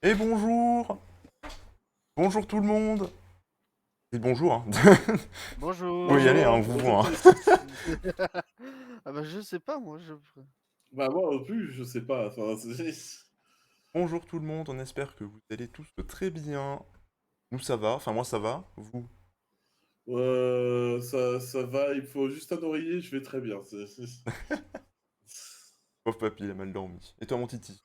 Et bonjour! Bonjour tout le monde! Et bonjour, hein. Faut y aller, hein, on Bonjour. vous voit, hein. Ah bah je sais pas moi, je... Bah, moi non plus, je sais pas, enfin, c'est Bonjour tout le monde, on espère que vous allez tous très bien. Nous ça va, enfin moi ça va, vous? ça va, il faut juste un oreiller, je vais très bien, Pauvre papy, il a mal dormi. Et toi mon titi?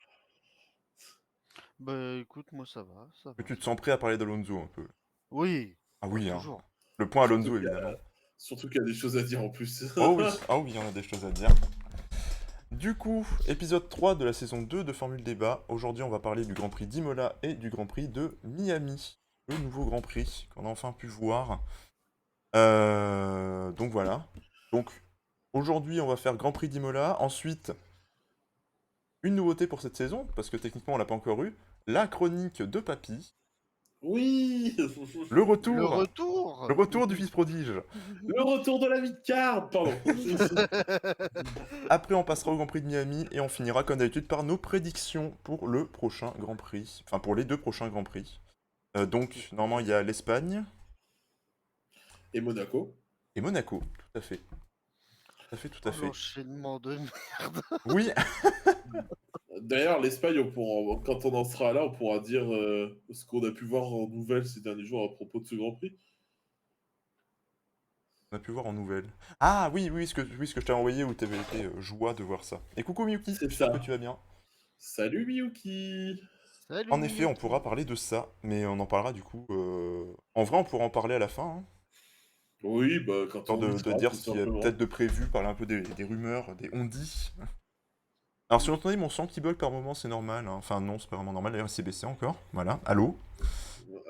Bah écoute, moi ça va, ça Que va, tu te ça sens va. prêt à parler d'Alonso un peu? Oui, Ah bah oui, hein. toujours. Le point surtout Alonso qu'il y évidemment. a surtout qu'il y a des choses à dire en plus. Oh oui, on a des choses à dire. Du coup, épisode 3 de la saison 2 de Formule Débat. Aujourd'hui on va parler du Grand Prix d'Imola et du Grand Prix de Miami. Le nouveau Grand Prix qu'on a enfin pu voir. Donc voilà. Donc aujourd'hui, on va faire Grand Prix d'Imola. Ensuite, une nouveauté pour cette saison, parce que techniquement on l'a pas encore eu, la chronique de Papy, Oui! le Le retour, le retour. retour du fils prodige. Le retour de la vie de carte, pardon. Après, on passera au Grand Prix de Miami et on finira comme d'habitude par nos prédictions pour le prochain Grand Prix, enfin pour les deux prochains Grands Prix. Donc normalement il y a l'Espagne Et Monaco. et Monaco, tout à fait, tout à fait, tout à Oh fait. l'enchaînement de merde. Oui, D'ailleurs, l'Espagne, quand on en sera là, on pourra dire ce qu'on a pu voir en nouvelles ces derniers jours à propos de ce Grand Prix. on a pu voir en nouvelles. Ah oui, oui, ce que je t'ai envoyé où t'avais été joie de voir ça. Et coucou Miyuki, C'est j'espère que ça. tu vas bien. Salut Miyuki! En Salut effet, on pourra Miyuki. parler de ça, mais on en parlera du coup. En vrai, on pourra en parler à la fin, hein, Oui, bah, quand histoire on y de sera, dire tout ce qu'il y a peut-être simplement. de prévu, parler un peu des rumeurs, des on-dit. Alors, si vous entendez mon son qui bug par moment, c'est normal, hein. Enfin, non, c'est pas vraiment normal, d'ailleurs, il s'est baissé encore. Voilà, allô.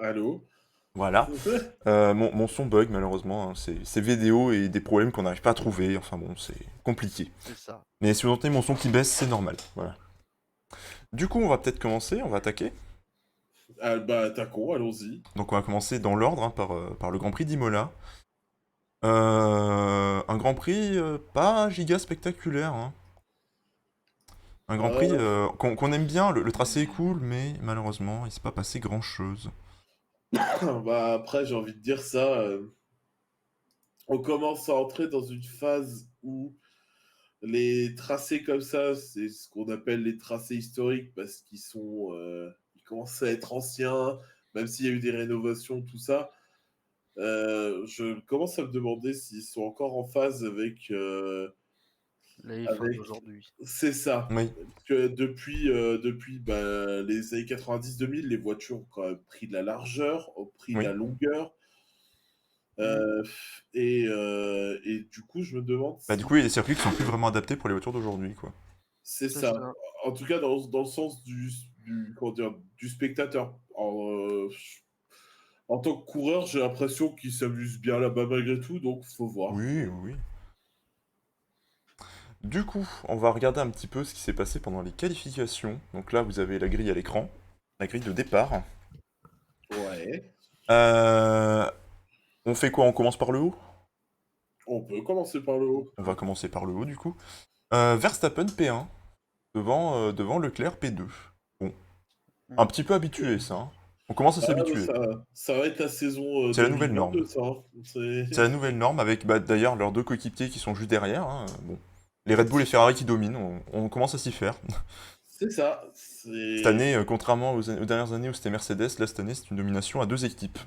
Allô? Voilà. Mon son bug, malheureusement, hein. C'est vidéo et des problèmes qu'on n'arrive pas à trouver. Enfin bon, c'est compliqué. C'est ça. Mais si vous entendez mon son qui baisse, c'est normal. Voilà. Du coup, on va peut-être commencer, on va attaquer. Ah, bah, attaquons, allons-y. Donc, on va commencer dans l'ordre, hein, par le Grand Prix d'Imola. Un Grand Prix pas giga spectaculaire, hein. Un Grand Prix Euh, qu'on aime bien, le tracé est cool, mais malheureusement, il s'est pas passé grand-chose. bah, après, j'ai envie de dire ça. On commence à entrer dans une phase où les tracés comme ça, c'est ce qu'on appelle les tracés historiques parce ils commencent à être anciens, même s'il y a eu des rénovations, tout ça. Je commence à me demander s'ils sont encore en phase La F1 avec d'aujourd'hui. c'est ça. Oui, Que depuis bah, les années 90-2000, les voitures ont quand même pris de la largeur, ont pris de oui. la longueur. Mm. Et du coup, je me demande Bah du si coup, il y a des circuits qui sont plus vraiment adaptés pour les voitures d'aujourd'hui, quoi. c'est C'est ça. ça. En tout cas, dans le sens comment dire, du spectateur. En tant que coureur, j'ai l'impression qu'il s'amuse bien là-bas malgré tout, donc faut voir. Oui, oui. Du coup, on va regarder un petit peu ce qui s'est passé pendant les qualifications. Donc là, vous avez la grille à l'écran, la grille de départ. Ouais. Euh, on fait quoi? On commence par le haut? On peut commencer par le haut. On va commencer par le haut, du coup. Verstappen P1, devant Leclerc P2. Bon, Mm. un petit peu habitué, ça, hein. On commence à Ah, bah, s'habituer. ça va être la saison C'est la nouvelle norme. 2022, ça, hein. C'est la nouvelle norme avec bah, d'ailleurs leurs deux coéquipiers qui sont juste derrière, hein. Bon. Les Red Bull et Ferrari qui dominent, on commence à s'y faire. C'est ça. Cette année, contrairement aux dernières années où c'était Mercedes, là cette année c'est une domination à deux équipes.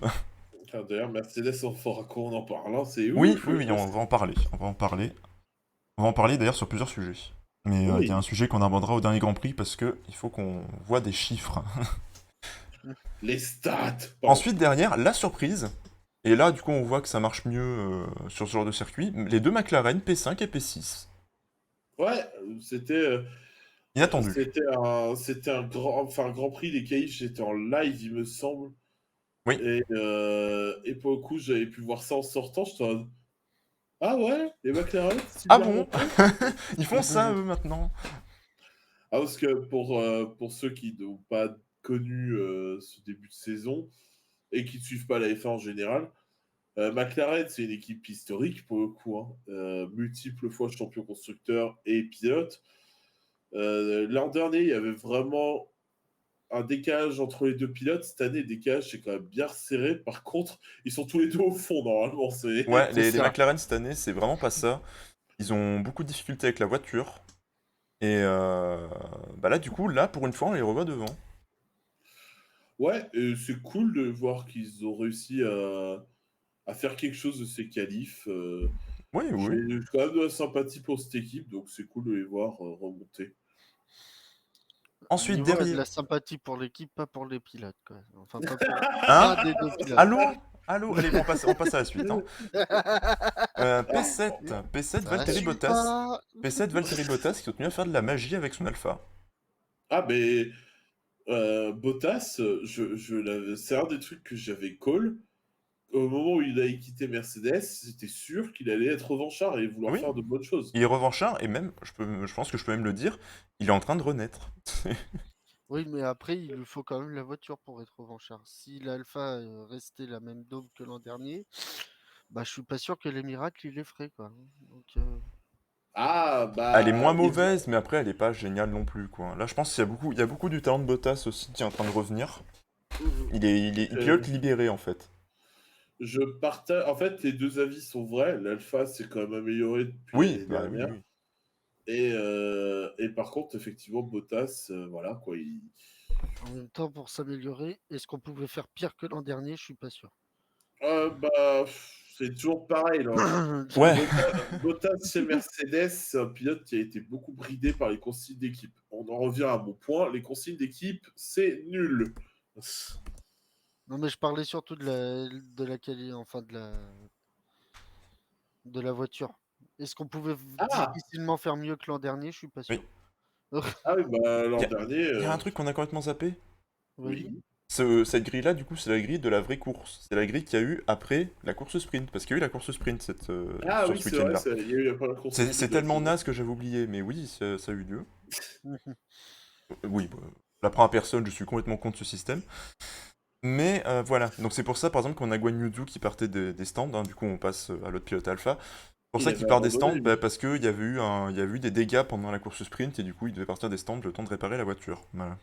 Enfin, d'ailleurs, Mercedes, on fera quoi en parlant, c'est Oui, ouf. oui, oui, on va en parler. On va en parler. On va en parler d'ailleurs sur plusieurs sujets. Mais il y a un Oui, sujet qu'on abordera au dernier Grand Prix parce que il faut qu'on voit des chiffres. les stats. Pardon. Ensuite, derrière, la surprise. Et là, du coup, on voit que ça marche mieux sur ce genre de circuit. Les deux McLaren, P5 et P6. Ouais, Inattendu. c'était un Grand Prix des Caïfs, j'étais en live, il me semble. Oui. Et pour le coup, j'avais pu voir ça en sortant. J'étais en mode, ah ouais, les McLaren, si Ah bien bon? remontés. Ils font ça, eux, maintenant? Ah, parce que pour ceux qui n'ont pas connu ce début de saison et qui ne suivent pas la F1 en général, McLaren, c'est une équipe historique pour le coup, hein. Multiples fois champion constructeur et pilote. L'an dernier, il y avait vraiment un décalage entre les deux pilotes. Cette année, le décalage c'est quand même bien serré. Par contre, ils sont tous les deux au fond normalement. Ouais, C'est les ça. McLaren cette année, c'est vraiment pas ça. Ils ont beaucoup de difficultés avec la voiture. Et bah là, du coup, là, pour une fois, on les revoit devant. Ouais, c'est cool de voir qu'ils ont réussi à faire quelque chose de ces qualifs. Oui, oui. J'ai quand même de la sympathie pour cette équipe, donc c'est cool de les voir remonter. Ensuite, Dis-moi, de derrière. la sympathie pour l'équipe, pas pour les pilotes, quoi. Enfin, pas pour Hein? un des deux pilotes. Allô? Allô? Allez, on passe à la suite. Hein. P7, P7 Ça Valtteri suit Bottas. pas. P7 Valtteri Bottas qui continue à faire de la magie avec son Alpha. Ah, mais Bottas, c'est un des trucs que j'avais call. Au moment où il a quitté Mercedes, c'était sûr qu'il allait être revanchard et vouloir Oui, faire de bonnes choses. il est revanchard et même, je pense que je peux même le dire, il est en train de renaître. Oui, mais après, il lui faut quand même la voiture pour être revanchard. Si l'Alpha restait la même daube que l'an dernier, bah, je suis pas sûr que les miracles, il les ferait, quoi. Donc, Ah, Elle est moins bah, mauvaise, mais après, elle est pas géniale non plus, quoi. Là, je pense qu'il y a beaucoup du talent de Bottas aussi qui est en train de revenir. Il pilote libéré, en fait. je partage. En fait, les deux avis sont vrais. L'Alpha s'est quand même amélioré depuis Oui, l'année bah oui, dernière. oui. Et par contre, effectivement, Bottas, voilà quoi. en même temps, pour s'améliorer, est-ce qu'on pouvait faire pire que l'an dernier? Je suis pas sûr. Bah, c'est toujours pareil. Là. Ouais, Bottas chez Mercedes, c'est un pilote qui a été beaucoup bridé par les consignes d'équipe. On en revient à mon point. Les consignes d'équipe, c'est nul. Non, mais je parlais surtout de la qualité, enfin de la voiture. Est-ce qu'on pouvait Ah, difficilement faire mieux que l'an dernier? Je suis pas oui. sûr. ah oui, bah Il l'an y a, dernier, y a un truc qu'on a complètement zappé. Vas-y. oui. Cette grille-là, du coup, c'est la grille de la vraie course. C'est la grille qu'il y a eu après la course sprint. Parce qu'il y a eu la course sprint Ah sur oui, ce c'est vrai, week-end-là. il y a eu la première course C'est sprint, ouais, c'est tellement vrai. naze que j'avais oublié, mais oui, ça a eu lieu. Oui, bah, j'apprends à personne, je suis complètement contre ce système. Mais voilà, donc c'est pour ça, par exemple, qu'on a Guan Yu qui partait des stands, hein, du coup on passe à l'autre pilote alpha. C'est pour Il ça qu'il avait part des stands, abandonné, bah, lui. parce qu'il y avait il y avait eu des dégâts pendant la course sprint, et du coup il devait partir des stands le temps de réparer la voiture. Voilà.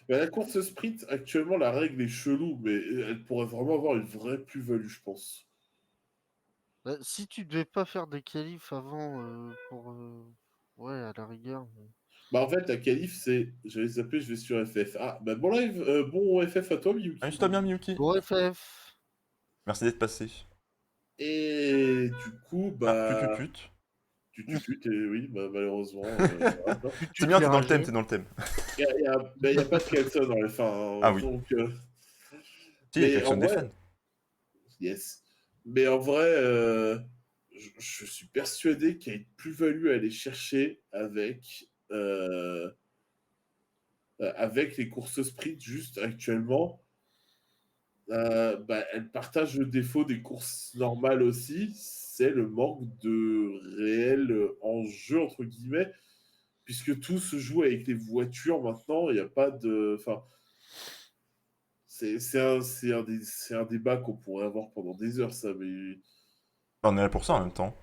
Bah, la course sprint, actuellement, la règle est chelou, mais elle pourrait vraiment avoir une vraie plus-value, je pense. Bah, si tu devais pas faire des qualifs avant pour ouais, à la rigueur. Bah, en fait, la qualif, c'est. J'allais zapper, je vais sur FF. Ah, bah, bon live, bon FF à toi, Miyuki. Amuse-toi bien, Miyuki. Bon FF. Merci d'être passé. Et du coup, Ah, tut tut bah. tut. Et oui, bah, malheureusement. Voilà. C'est Tu bien, t'es t'es dans le thème, ragé. t'es dans le thème. Bah, y a pas de Kelson dans les fins. Ah Hein, oui. donc, Si, il y a mais Klaxon en des vrai, fans. yes. Mais en vrai, je suis persuadé qu'il y a une plus-value à aller chercher avec les courses sprint juste actuellement. Bah, elles partagent le défaut des courses normales aussi, c'est le manque de réel enjeu, entre guillemets, puisque tout se joue avec les voitures maintenant, il n'y a pas de... Enfin, c'est un débat qu'on pourrait avoir pendant des heures, ça, mais... On est là pour ça en même temps.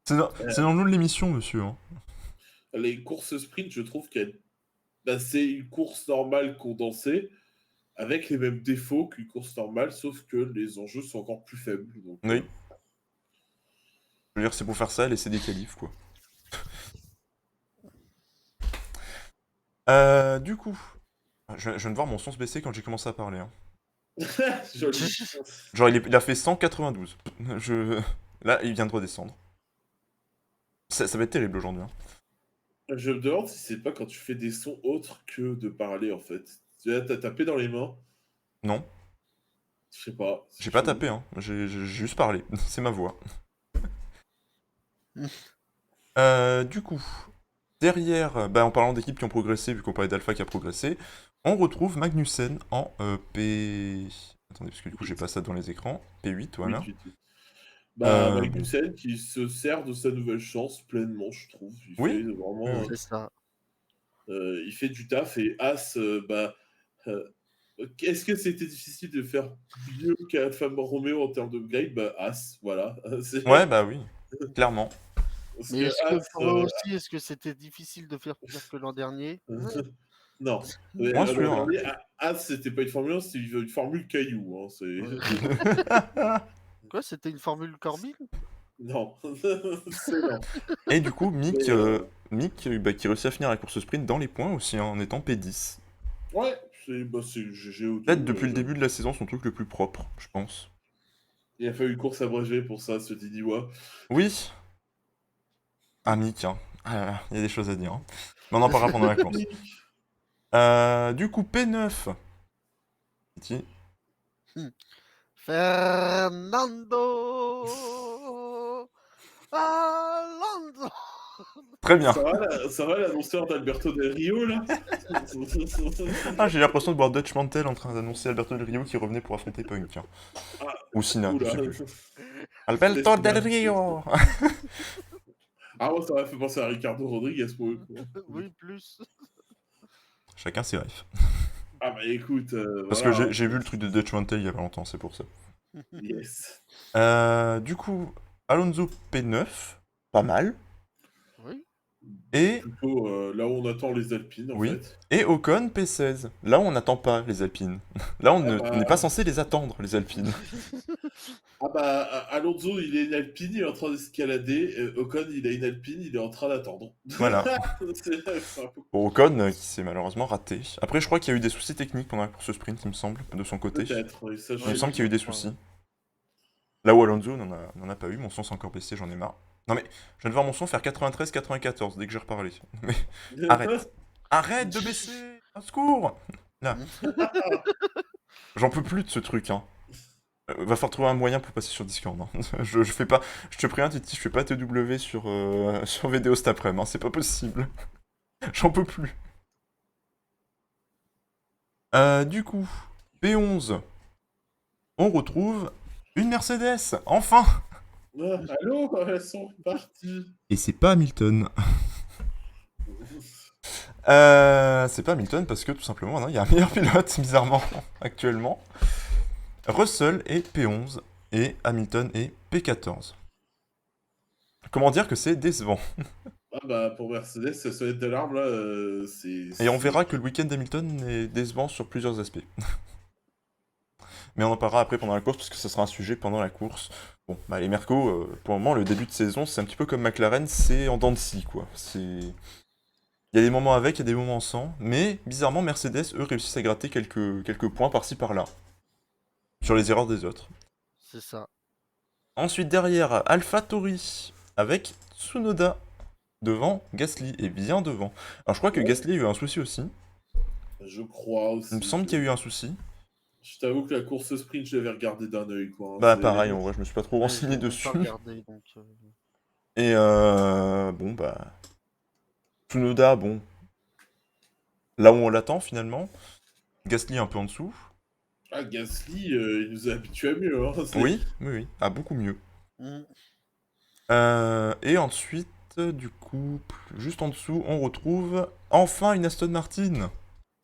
C'est dans le nom de l'émission, monsieur. Hein. Les courses sprint, je trouve que bah, c'est une course normale condensée, avec les mêmes défauts qu'une course normale, sauf que les enjeux sont encore plus faibles. Donc, Oui. Je veux dire, c'est pour faire ça, laisser des qualifs, quoi. Du coup, je viens de voir mon son se baisser quand j'ai commencé à parler. Hein. joli. Genre, il a fait 192. Je... Là, il vient de redescendre. Ça va être terrible aujourd'hui. Hein. Je me demande si c'est pas quand tu fais des sons autres que de parler, en fait. Tu vois, t'as tapé dans les mains. Non, Je sais pas, c'est j'ai pas chelou. tapé, hein. J'ai juste parlé. C'est ma voix. Du coup, derrière, bah, en parlant d'équipes qui ont progressé, vu qu'on parlait d'Alpha qui a progressé, on retrouve Magnussen en P... Attendez, parce que du coup, j'ai pas ça dans les écrans. P8, Oui, voilà. bah, Bon. Magnussen qui se sert de sa nouvelle chance pleinement, je trouve. Il fait Oui, oui, vraiment... oui. C'est ça. il fait du taf et As, bah... euh, est-ce que c'était difficile de faire mieux qu'Alfa Romeo en termes de grade? Bah, As, voilà. Ouais, bah oui, clairement. Parce Mais que est-ce que As, pour eux aussi, est-ce que c'était difficile de faire pire que l'an dernier? non. Mais, Moins sûr, l'an hein. dernier, As, c'était pas une Formule 1, c'était une formule caillou. Hein, Ouais. Quoi, c'était une formule Corbin? Non, c'est non. Et du coup, Mick, Mais, qui réussit à finir la course sprint dans les points aussi, hein, en étant P10. ouais, c'est GG au Peut-être 2. depuis le début de la saison, son truc le plus propre, je pense. Il a fallu une course abrégée pour ça, ce Diniwa. Oui. Ah, Mick, hein. Ah là là, il y a des choses à dire, hein. Mais on en parlera pendant la course. Du coup, P9. Petit. Fernando Alonso. Très bien. Ça va l'annonceur d'Alberto Del Rio, là? Ah, j'ai l'impression de voir Dutch Mantel en train d'annoncer Alberto Del Rio qui revenait pour affronter Punk. Hein. Ah, Ou Sina, je oula. sais plus. Alberto Del Rio. Ah, moi, ça m'a fait penser à Ricardo Rodriguez pour le coup. Oui, plus. Chacun ses refs. Ah, bah écoute, Parce que voilà. j'ai vu le truc de Dutch Mantel il y a pas longtemps, c'est pour ça. Yes. Du coup, Alonso P9, pas mal. Oui. Et, Plutôt là où on attend les Alpines, en oui, fait. et Ocon P16. Là où on n'attend pas les Alpines. Là on Ah bah, n'est pas censé les attendre, les Alpines. Alonso, il est une Alpine, il est en train d'escalader. Ocon, il a une Alpine, il est en train d'attendre. Voilà. C'est un peu... Bon, Ocon qui s'est malheureusement raté. Après, je crois qu'il y a eu des soucis techniques pendant la course sprint, il me semble, de son côté. Peut-être, oui, ça, Il me sais semble pas. qu'il y a eu des soucis. Là où Alonso n'en a pas eu, mon son s'est encore baissé, j'en ai marre. Non mais, je viens de voir mon son faire 93-94 dès que j'ai reparlé. Mais arrête. Arrête de baisser. Un secours. Là, j'en peux plus de ce truc, hein. Va falloir trouver un moyen pour passer sur Discord. Hein. Je fais pas, je te préviens, Titi, je fais pas TW sur vidéo cet après-midi, hein. C'est pas possible. J'en peux plus. Du coup, P11, on retrouve une Mercedes, enfin. Allô, elles sont parties. Et c'est pas Hamilton. C'est pas Hamilton parce que tout simplement, il y a un meilleur pilote, bizarrement, actuellement. Russell est P11 et Hamilton est P14. Comment dire que c'est décevant. Ah bah pour Mercedes, ça sonnette d'alarme là, c'est... Et on verra que le week-end d'Hamilton est décevant sur plusieurs aspects. Mais on en parlera après pendant la course parce que ça sera un sujet pendant la course. Bon, bah les Mercos, pour le moment, le début de saison, c'est un petit peu comme McLaren, c'est en dents de scie, quoi. Il y a des moments avec, il y a des moments sans, mais bizarrement, Mercedes, eux, réussissent à gratter quelques points par-ci par-là, sur les erreurs des autres. C'est ça. Ensuite, derrière, AlphaTauri, avec Tsunoda, devant Gasly, et bien devant. Alors, je crois que Ouais. Gasly a eu un souci aussi. Je crois aussi. Il me semble qu'il y a eu un souci. Je t'avoue que la course sprint, je l'avais regardé d'un œil, quoi. Hein. Bah, pareil, en vrai, je me suis pas trop Ouais, renseigné je l'ai dessus. pas regardé, donc, Et bon, bah. Tsunoda, bon. Là où on l'attend, finalement. Gasly un peu en dessous. Ah, Gasly, il nous a habitués à mieux. Hein. Oui, oui, oui. Ah, beaucoup mieux. Mm. Et ensuite, du coup, juste en dessous, on retrouve enfin une Aston Martin.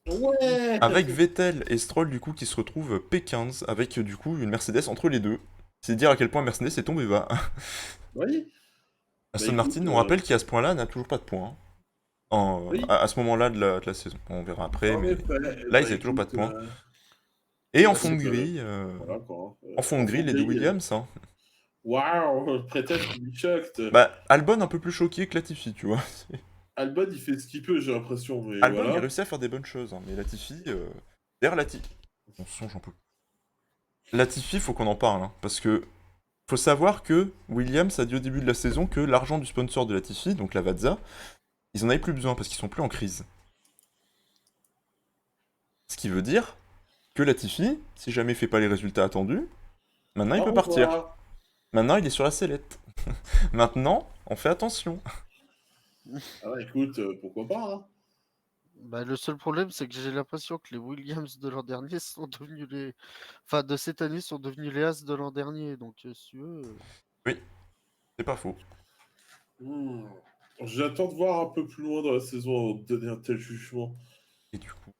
Ouais. Avec Vettel et Stroll, du coup, qui se retrouvent P15, avec du coup une Mercedes entre les deux. C'est dire à quel point Mercedes est tombé bas. Oui. Aston Bah, écoute, Martin, on rappelle qu'à ce point-là, n'a toujours pas de points. Hein. oui. À ce moment-là de la saison. On verra après, En mais effet, là, bah, ils n'avaient toujours pas de écoute, points. Et en bah, fond c'est de que- grille, voilà, quoi. en fond de grille, les deux Williams. Hein. Waouh, peut-être qu'il est shocked. Bah, Albon un peu plus choqué que Latifi, tu vois. Albon, il fait ce qu'il peut, j'ai l'impression, mais Albon, il a voilà. réussi à faire des bonnes choses, hein, mais Latifi... D'ailleurs, Latifi... Mon son, j'en peux plus. Latifi, faut qu'on en parle, hein, parce que... Faut savoir que Williams a dit au début de la saison que l'argent du sponsor de Latifi, donc la Lavazza, ils en avaient plus besoin parce qu'ils sont plus en crise. Ce qui veut dire que Latifi, si jamais il fait pas les résultats attendus, maintenant il Au peut partir. revoir. Maintenant il est sur la sellette. Maintenant, on fait attention. Ah bah, écoute, pourquoi pas, hein. Bah, le seul problème, c'est que j'ai l'impression que les Williams de l'an dernier sont devenus les. Enfin, de cette année sont devenus les As de l'an dernier. Donc, si tu veux. Oui, c'est pas faux. Hmm. J'attends de voir un peu plus loin dans la saison avant de donner un tel jugement. Et du coup,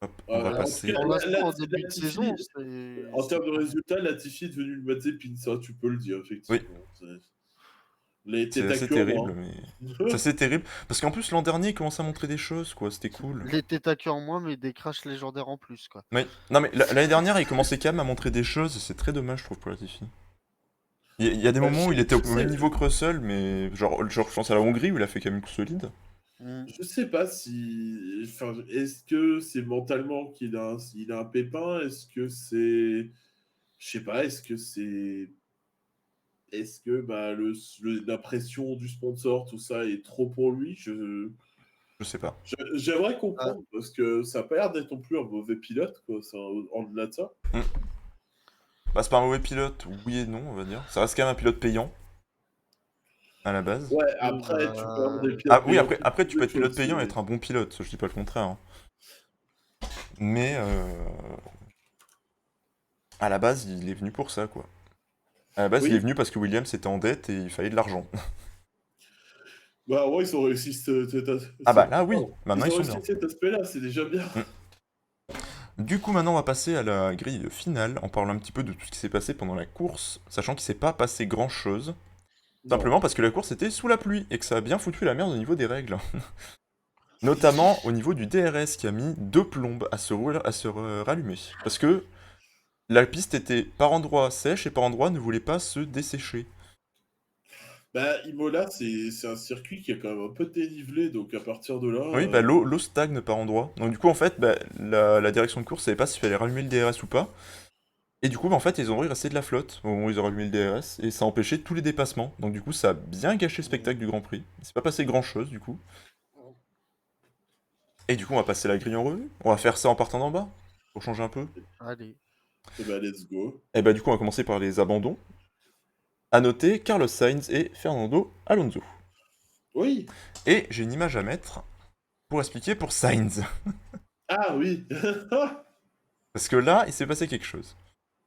hop, on va En passer... tout cas, Pour l'instant, en début de Latifi, saison, c'est. en termes de résultats, Latifi est devenu le Mazepin, ça, tu peux le dire, Oui. effectivement. Les C'est assez Tétacures, terrible, moi. mais... C'est assez terrible. Parce qu'en plus, l'an dernier, il commençait à montrer des choses, quoi. C'était cool. Les Tétacus en moins, mais des crashs légendaires en plus, quoi. Oui. Non, mais l'année dernière, il commençait quand même à montrer des choses. C'est très dommage, je trouve, pour Latifi. Il y a des Bah, moments où il était au je même sais, niveau que Russell, mais genre, je pense à la Hongrie où il a fait quand même une course solide. Mm. je sais pas si. Enfin, est-ce que c'est mentalement il a un pépin? Est-ce que c'est. Je sais pas, est-ce que c'est. Est-ce que bah, la pression du sponsor, tout ça, est trop pour lui? Je sais pas. J'aimerais Ah, comprendre, parce que ça a pas l'air d'être non plus un mauvais pilote, quoi, en-delà de ça. Hmm. Bah, c'est pas un mauvais pilote, oui et non, on va dire. Ça reste quand même un pilote payant, à la base. Ouais, oui, après, tu peux avoir des Ah pilotes oui, payants après tu peux des être pilote choses, payant et c'est- être un bon pilote, je dis pas le contraire, hein. Mais à la base, il est venu pour ça, quoi. À la base, il est Oui, venu parce que Williams était en dette et il fallait de l'argent. bah ouais, ils ont réussi Ah bah là, oui, pardon. maintenant Ils ils ont sont réussi bien. cet aspect-là, c'est déjà bien. Mm. Du coup, maintenant, on va passer à la grille finale, en parlant un petit peu de tout ce qui s'est passé pendant la course, sachant qu'il s'est pas passé grand-chose. Non. Simplement parce que la course était sous la pluie et que ça a bien foutu la merde au niveau des règles. Notamment au niveau du DRS qui a mis 2 plombes à se rallumer. Parce que la piste était par endroits sèche et par endroits ne voulait pas se dessécher. Bah, Imola, c'est un circuit qui est quand même un peu dénivelé, donc à partir de là, Oui, bah l'eau stagne par endroits. Donc du coup, en fait, bah, la direction de course savait pas s'il fallait rallumer le DRS ou pas. Et du coup, bah, en fait, ils ont resté de la flotte au moment où ils ont rallumé le DRS, et ça a empêché tous les dépassements. Donc du coup, ça a bien gâché le spectacle du Grand Prix. Il s'est pas passé grand-chose, du coup. Et du coup, on va passer la grille en revue. On va faire ça en partant d'en bas, pour changer un peu. allez. et bah, let's go. Et bah du coup, on va commencer par les abandons. À noter Carlos Sainz et Fernando Alonso. Oui. Et j'ai une image à mettre pour expliquer pour Sainz. Ah oui. Parce que là, il s'est passé quelque chose.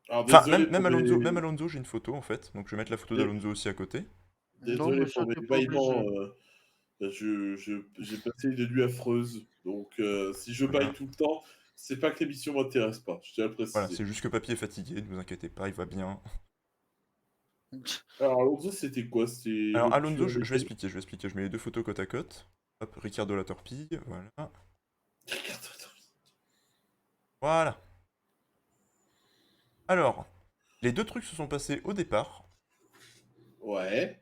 Alors, Enfin, désolé pour Même mes... Alonso, j'ai une photo en fait. Donc je vais mettre la photo dé- d'Alonso aussi à côté. Non, Désolé pour monsieur, mes t'es pas bâillements. obligé. J'ai passé une nuit affreuse. Donc, si je baille Voilà. tout le temps, c'est pas que l'émission m'intéresse pas. Je tiens à le Voilà, préciser. c'est juste que Papy est fatigué, ne vous inquiétez pas, il va bien. Alors, Alonso, c'était quoi? C'était Alors Alonso, rupture je vais mécanique. expliquer, je vais expliquer. Je mets les deux photos côte à côte. Hop, Ricardo la torpille, voilà. Voilà. Alors, les deux trucs se sont passés au départ. Ouais.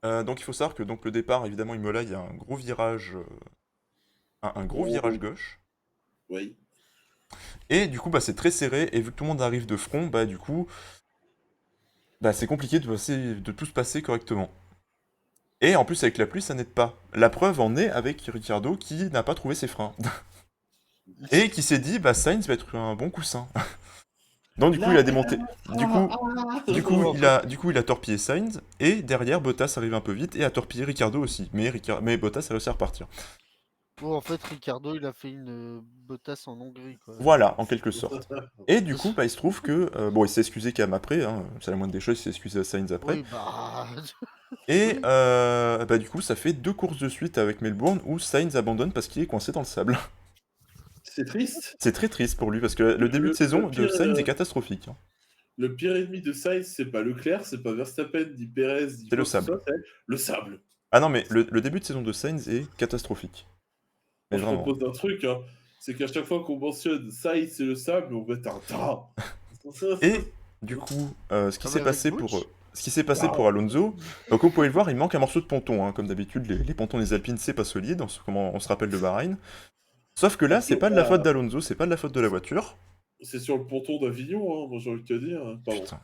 Donc il faut savoir que donc, le départ, évidemment, Imola, il y a un gros virage, un gros virage Gros. gauche. Oui. Et du coup, bah, c'est très serré, et vu que tout le monde arrive de front, bah du coup, bah, c'est compliqué de tout se passer correctement. Et en plus, avec la pluie, ça n'aide pas. La preuve en est avec Ricciardo qui n'a pas trouvé ses freins. Et qui s'est dit, bah Sainz va être un bon coussin. Donc du coup, il a Là, démonté. Du ah, coup, ah. il a torpillé Sainz, et derrière, Bottas arrive un peu vite, et a torpillé Ricciardo aussi. Mais Bottas a réussi à repartir. Bon, en fait, Ricardo, il a fait une Bottas en Hongrie, quoi. Voilà, en quelque sorte. Et du coup, bah, il se trouve que... bon, il s'est excusé quand même après, hein, c'est la moindre des choses, il s'est excusé à Sainz après. Oui, bah. Et Oui. bah, du coup, ça fait 2 courses de suite avec Melbourne où Sainz abandonne parce qu'il est coincé dans le sable. C'est triste. C'est très triste pour lui parce que le début de Le saison de pire, Sainz est catastrophique, hein. le pire ennemi de Sainz, c'est pas Leclerc, c'est pas Verstappen, ni Perez, ni C'est le quoi que ce sable. soit, c'est le sable. Ah non, mais le début de saison de Sainz est catastrophique. Mais Moi, je vraiment. propose un truc, hein. C'est qu'à chaque fois qu'on mentionne Sainz, c'est le sable, on met un tas. Et du coup, ce qui Comme s'est avec passé Butch. pour Alonso, donc vous pouvez le voir, il manque un morceau de ponton, hein. Comme d'habitude, les pontons des Alpines, c'est pas solide, on se rappelle de Bahreïn. Sauf que là, c'est pas de la faute d'Alonso, c'est pas de la faute de la voiture. C'est sur le ponton d'Avignon, hein, moi j'ai envie de te dire. Pardon. Putain.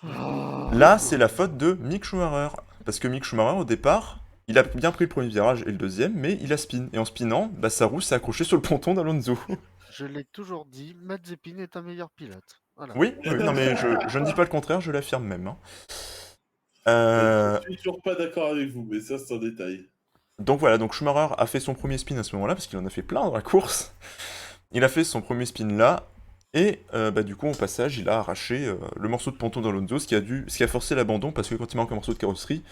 Oh. Là, c'est la faute de Mick Schumacher. Parce que Mick Schumacher, au départ, il a bien pris le premier virage et le deuxième, mais il a spin. Et en spinant, bah, sa roue s'est accrochée sur le ponton d'Alonso. Je l'ai toujours dit, Mazepin est un meilleur pilote. Voilà. Oui, oui, non mais je ne dis pas le contraire, je l'affirme même, hein. Je Euh, suis toujours pas d'accord avec vous, mais ça c'est un détail. donc voilà, donc Schumacher a fait son premier spin à ce moment-là, parce qu'il en a fait plein dans la course. Il a fait son premier spin là, et bah, du coup, au passage, il a arraché le morceau de ponton d'Alonso, ce qui a forcé l'abandon, parce que quand il manque un morceau de carrosserie,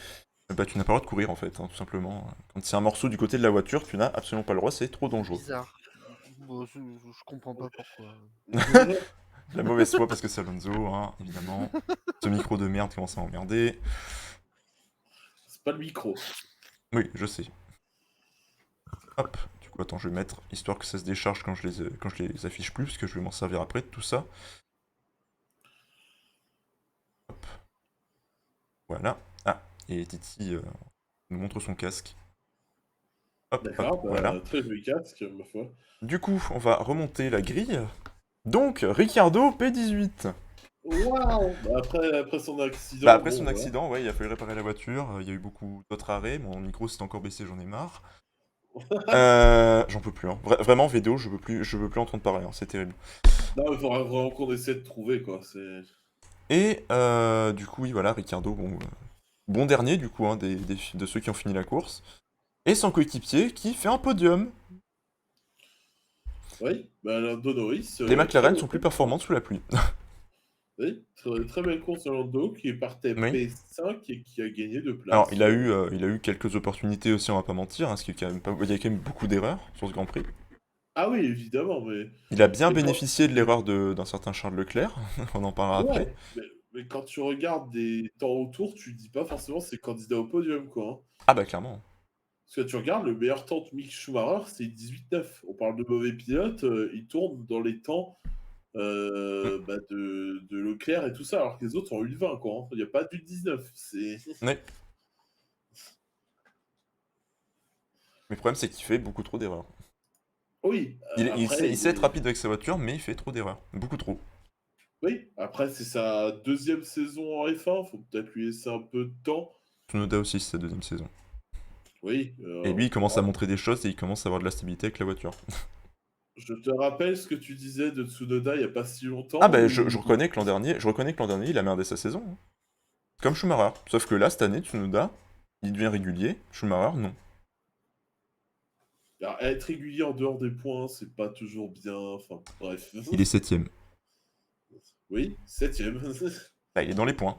bah, tu n'as pas le droit de courir en fait, hein, tout simplement. Quand c'est un morceau du côté de la voiture, tu n'as absolument pas le droit, c'est trop dangereux. Bizarre. Bon, je comprends pas pourquoi. La mauvaise foi parce que c'est Alonso, hein, évidemment. Ce micro de merde commence à emmerder. c'est pas le micro. Oui, je sais. Hop, du coup, attends, je vais mettre, histoire que ça se décharge quand je les affiche plus, parce que je vais m'en servir après de tout ça. Hop, voilà. Ah, et Titi nous montre son casque. Hop, hop, D'accord, voilà. très joli casque, ma foi. Du coup, on va remonter la grille. Donc, Ricardo P18. Waouh! Après son Bah accident, après son bon, voilà. accident, ouais, il a fallu réparer la voiture, il y a eu beaucoup d'autres arrêts, mon micro s'est encore baissé, j'en ai marre. J'en peux plus, hein. Vraiment, vidéo, je veux plus entendre parler, hein, c'est terrible. Non, il faudra vraiment qu'on essaie de trouver, quoi. C'est... Et du coup, oui, voilà, Ricardo, bon dernier, du coup, hein, de ceux qui ont fini la course. Et son coéquipier qui fait un podium. Oui, bah, Lando Norris, Les très McLaren belle sont plus course, hein. performantes sous la pluie. Oui, très belle course de Lando qui partait Oui. P5 et qui a gagné 2 Alors, places. il a eu quelques opportunités aussi, on va pas mentir, hein, parce qu'il y a quand même il y a quand même beaucoup d'erreurs sur ce Grand Prix. Ah oui, évidemment, mais... Il a bien mais quand... bénéficié de l'erreur d'un certain Charles Leclerc, on en parlera après. Ouais, mais quand tu regardes des temps autour, tu dis pas forcément c'est candidat au podium, quoi, hein. Ah bah clairement. Parce que tu regardes, le meilleur temps de Mick Schumacher, c'est 18-9. On parle de mauvais pilote, il tourne dans les temps Mm. de Leclerc et tout ça, alors que les autres ont eu le 20, quoi, hein. Il n'y a pas du 19. C'est... Ouais. Mais le problème, c'est qu'il fait beaucoup trop d'erreurs. Oui, après, Il sait être rapide avec sa voiture, mais il fait trop d'erreurs. Beaucoup trop. oui, après c'est sa deuxième saison en F1, faut peut-être lui laisser un peu de temps. Tsunoda aussi, c'est sa deuxième saison. Oui, Et lui, il commence à voilà. montrer des choses et il commence à avoir de la stabilité avec la voiture. Je te rappelle ce que tu disais de Tsunoda il n'y a pas si Ah longtemps, bah, où... je reconnais que l'an dernier, il a merdé sa saison, hein. Comme Schumacher. Sauf que là, cette année, Tsunoda, il devient régulier. Schumacher, non. Alors, être régulier en dehors des points, c'est pas toujours bien, enfin bref. Il est septième. Oui, septième. Bah, il est dans les points.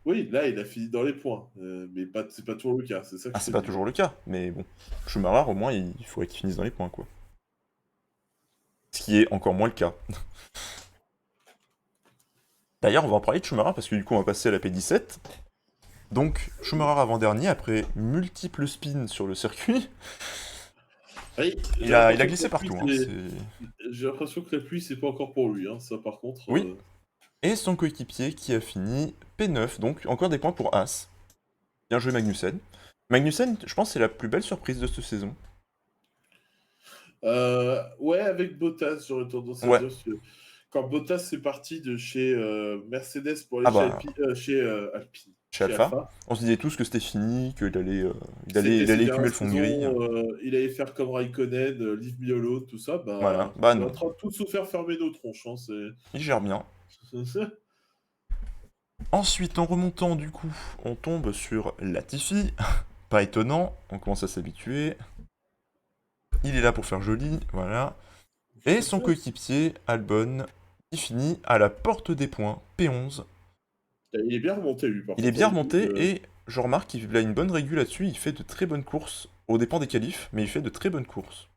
Oui, là il a fini dans les points, mais c'est pas toujours le cas, c'est ça que Ah, je c'est te pas dis. toujours le cas, mais bon. Schumacher, au moins, il faudrait qu'il finisse dans les points, quoi. Ce qui est encore moins le cas. D'ailleurs, on va en parler de Schumacher parce que du coup, on va passer à la P17. Donc, Schumacher avant-dernier, après multiples spins sur le circuit, Oui, il a glissé partout, hein, j'ai l'impression que la pluie c'est pas encore pour lui, hein, ça par contre. Oui. Et son coéquipier qui a fini P9, donc encore des points pour As. Bien joué Magnussen. Magnussen, je pense, c'est la plus belle surprise de cette saison. Ouais, avec Bottas, j'aurais tendance à Ouais. dire que quand Bottas est parti de chez Mercedes pour aller Ah chez bah, Alpine, chez chez Alpha, Alpha, on se disait tous que c'était fini, qu'il allait, c'était il ses allait écumer dernières le fond de grille. saisons, il allait faire comme Raikkonen, Leave Me Alone, tout ça, Voilà, bah, bah on est en non, train de tous se faire fermer nos tronches, hein, il gère bien. Ensuite, en remontant, du coup, on tombe sur Latifi. Pas étonnant, on commence à s'habituer. Il est là pour faire joli, voilà. Et son coéquipier, Albon, qui finit à la porte des points, P11. Il est bien remonté, lui, par Il est contre, bien hein, remonté et je remarque qu'il a une bonne régule là-dessus. Il fait de très bonnes courses, aux dépens des qualifs, mais il fait de très bonnes courses.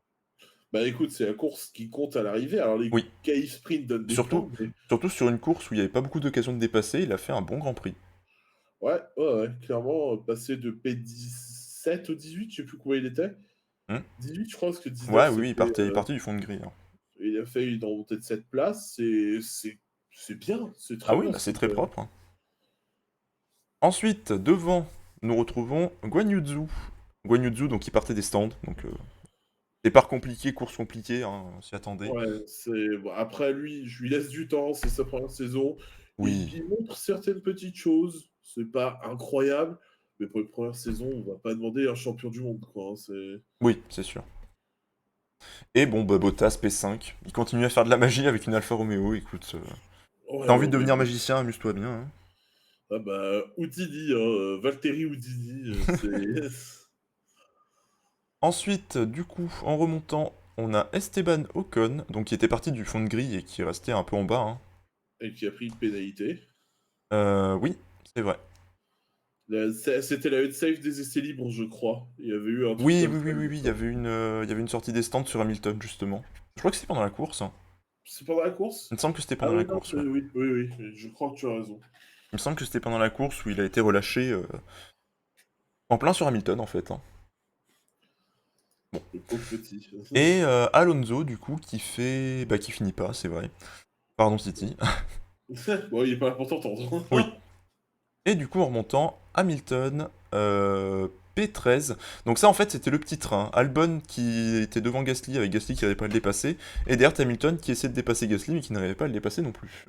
Bah écoute, c'est la course qui compte à l'arrivée. Alors les Oui, qualifs sprint donnent des surtout, points, mais surtout sur une course où il n'y avait pas beaucoup d'occasions de dépasser, il a fait un bon Grand Prix. ouais, clairement, passer de P17 au 18, je sais plus combien il était. Hmm. 18, je crois, parce que 19, Ouais, oui, c'était. il partait du fond de grille, hein. Il a fait une remontée de 7 places. C'est bien, c'est Ah très oui, bien. bah c'est très propre, hein. Ensuite, devant, nous retrouvons Guan Yuzu. Guan Yuzu, donc il partait des stands, donc départ compliqué, course compliquée, hein, on s'y attendait. Ouais, c'est... bon, après, lui, je lui laisse du temps, c'est sa première saison. Oui, Il montre certaines petites choses, c'est pas incroyable, mais pour une première saison, on va pas demander un champion du monde, quoi, hein, c'est... oui, c'est sûr. Et bon, bah, Bottas P5, il continue à faire de la magie avec une Alfa Romeo, écoute. Ouais, T'as envie de mais devenir magicien, amuse-toi bien, hein. ah bah, Houdini, hein, Valtteri Houdini, c'est... Ensuite, du coup, en remontant, on a Esteban Ocon, donc qui était parti du fond de grille et qui est resté un peu en bas, hein. Et qui a pris une pénalité. Oui, c'est vrai. C'était la safe des essais libres, je crois. Il y avait eu un truc Oui, comme oui, ça, oui, il oui, me oui, semble. il y avait une sortie des stands sur Hamilton, justement. Je crois que c'était pendant la course, hein. C'est pendant la course? Il me semble que c'était Ah pendant oui, la non, course, ouais. oui, je crois que tu as raison. Il me semble que c'était pendant la course où il a été relâché en plein sur Hamilton, en fait. Hein. Le pauvre petit. Et Alonso, du coup, qui finit pas, c'est vrai. Pardon, City. Bon, il est pas là pour t'entendre. Oui. Et du coup, en remontant, Hamilton, P13. Donc ça, en fait, c'était le petit train. Albon qui était devant Gasly, avec Gasly qui n'arrivait pas à le dépasser. Et derrière, Hamilton qui essayait de dépasser Gasly, mais qui n'arrivait pas à le dépasser non plus.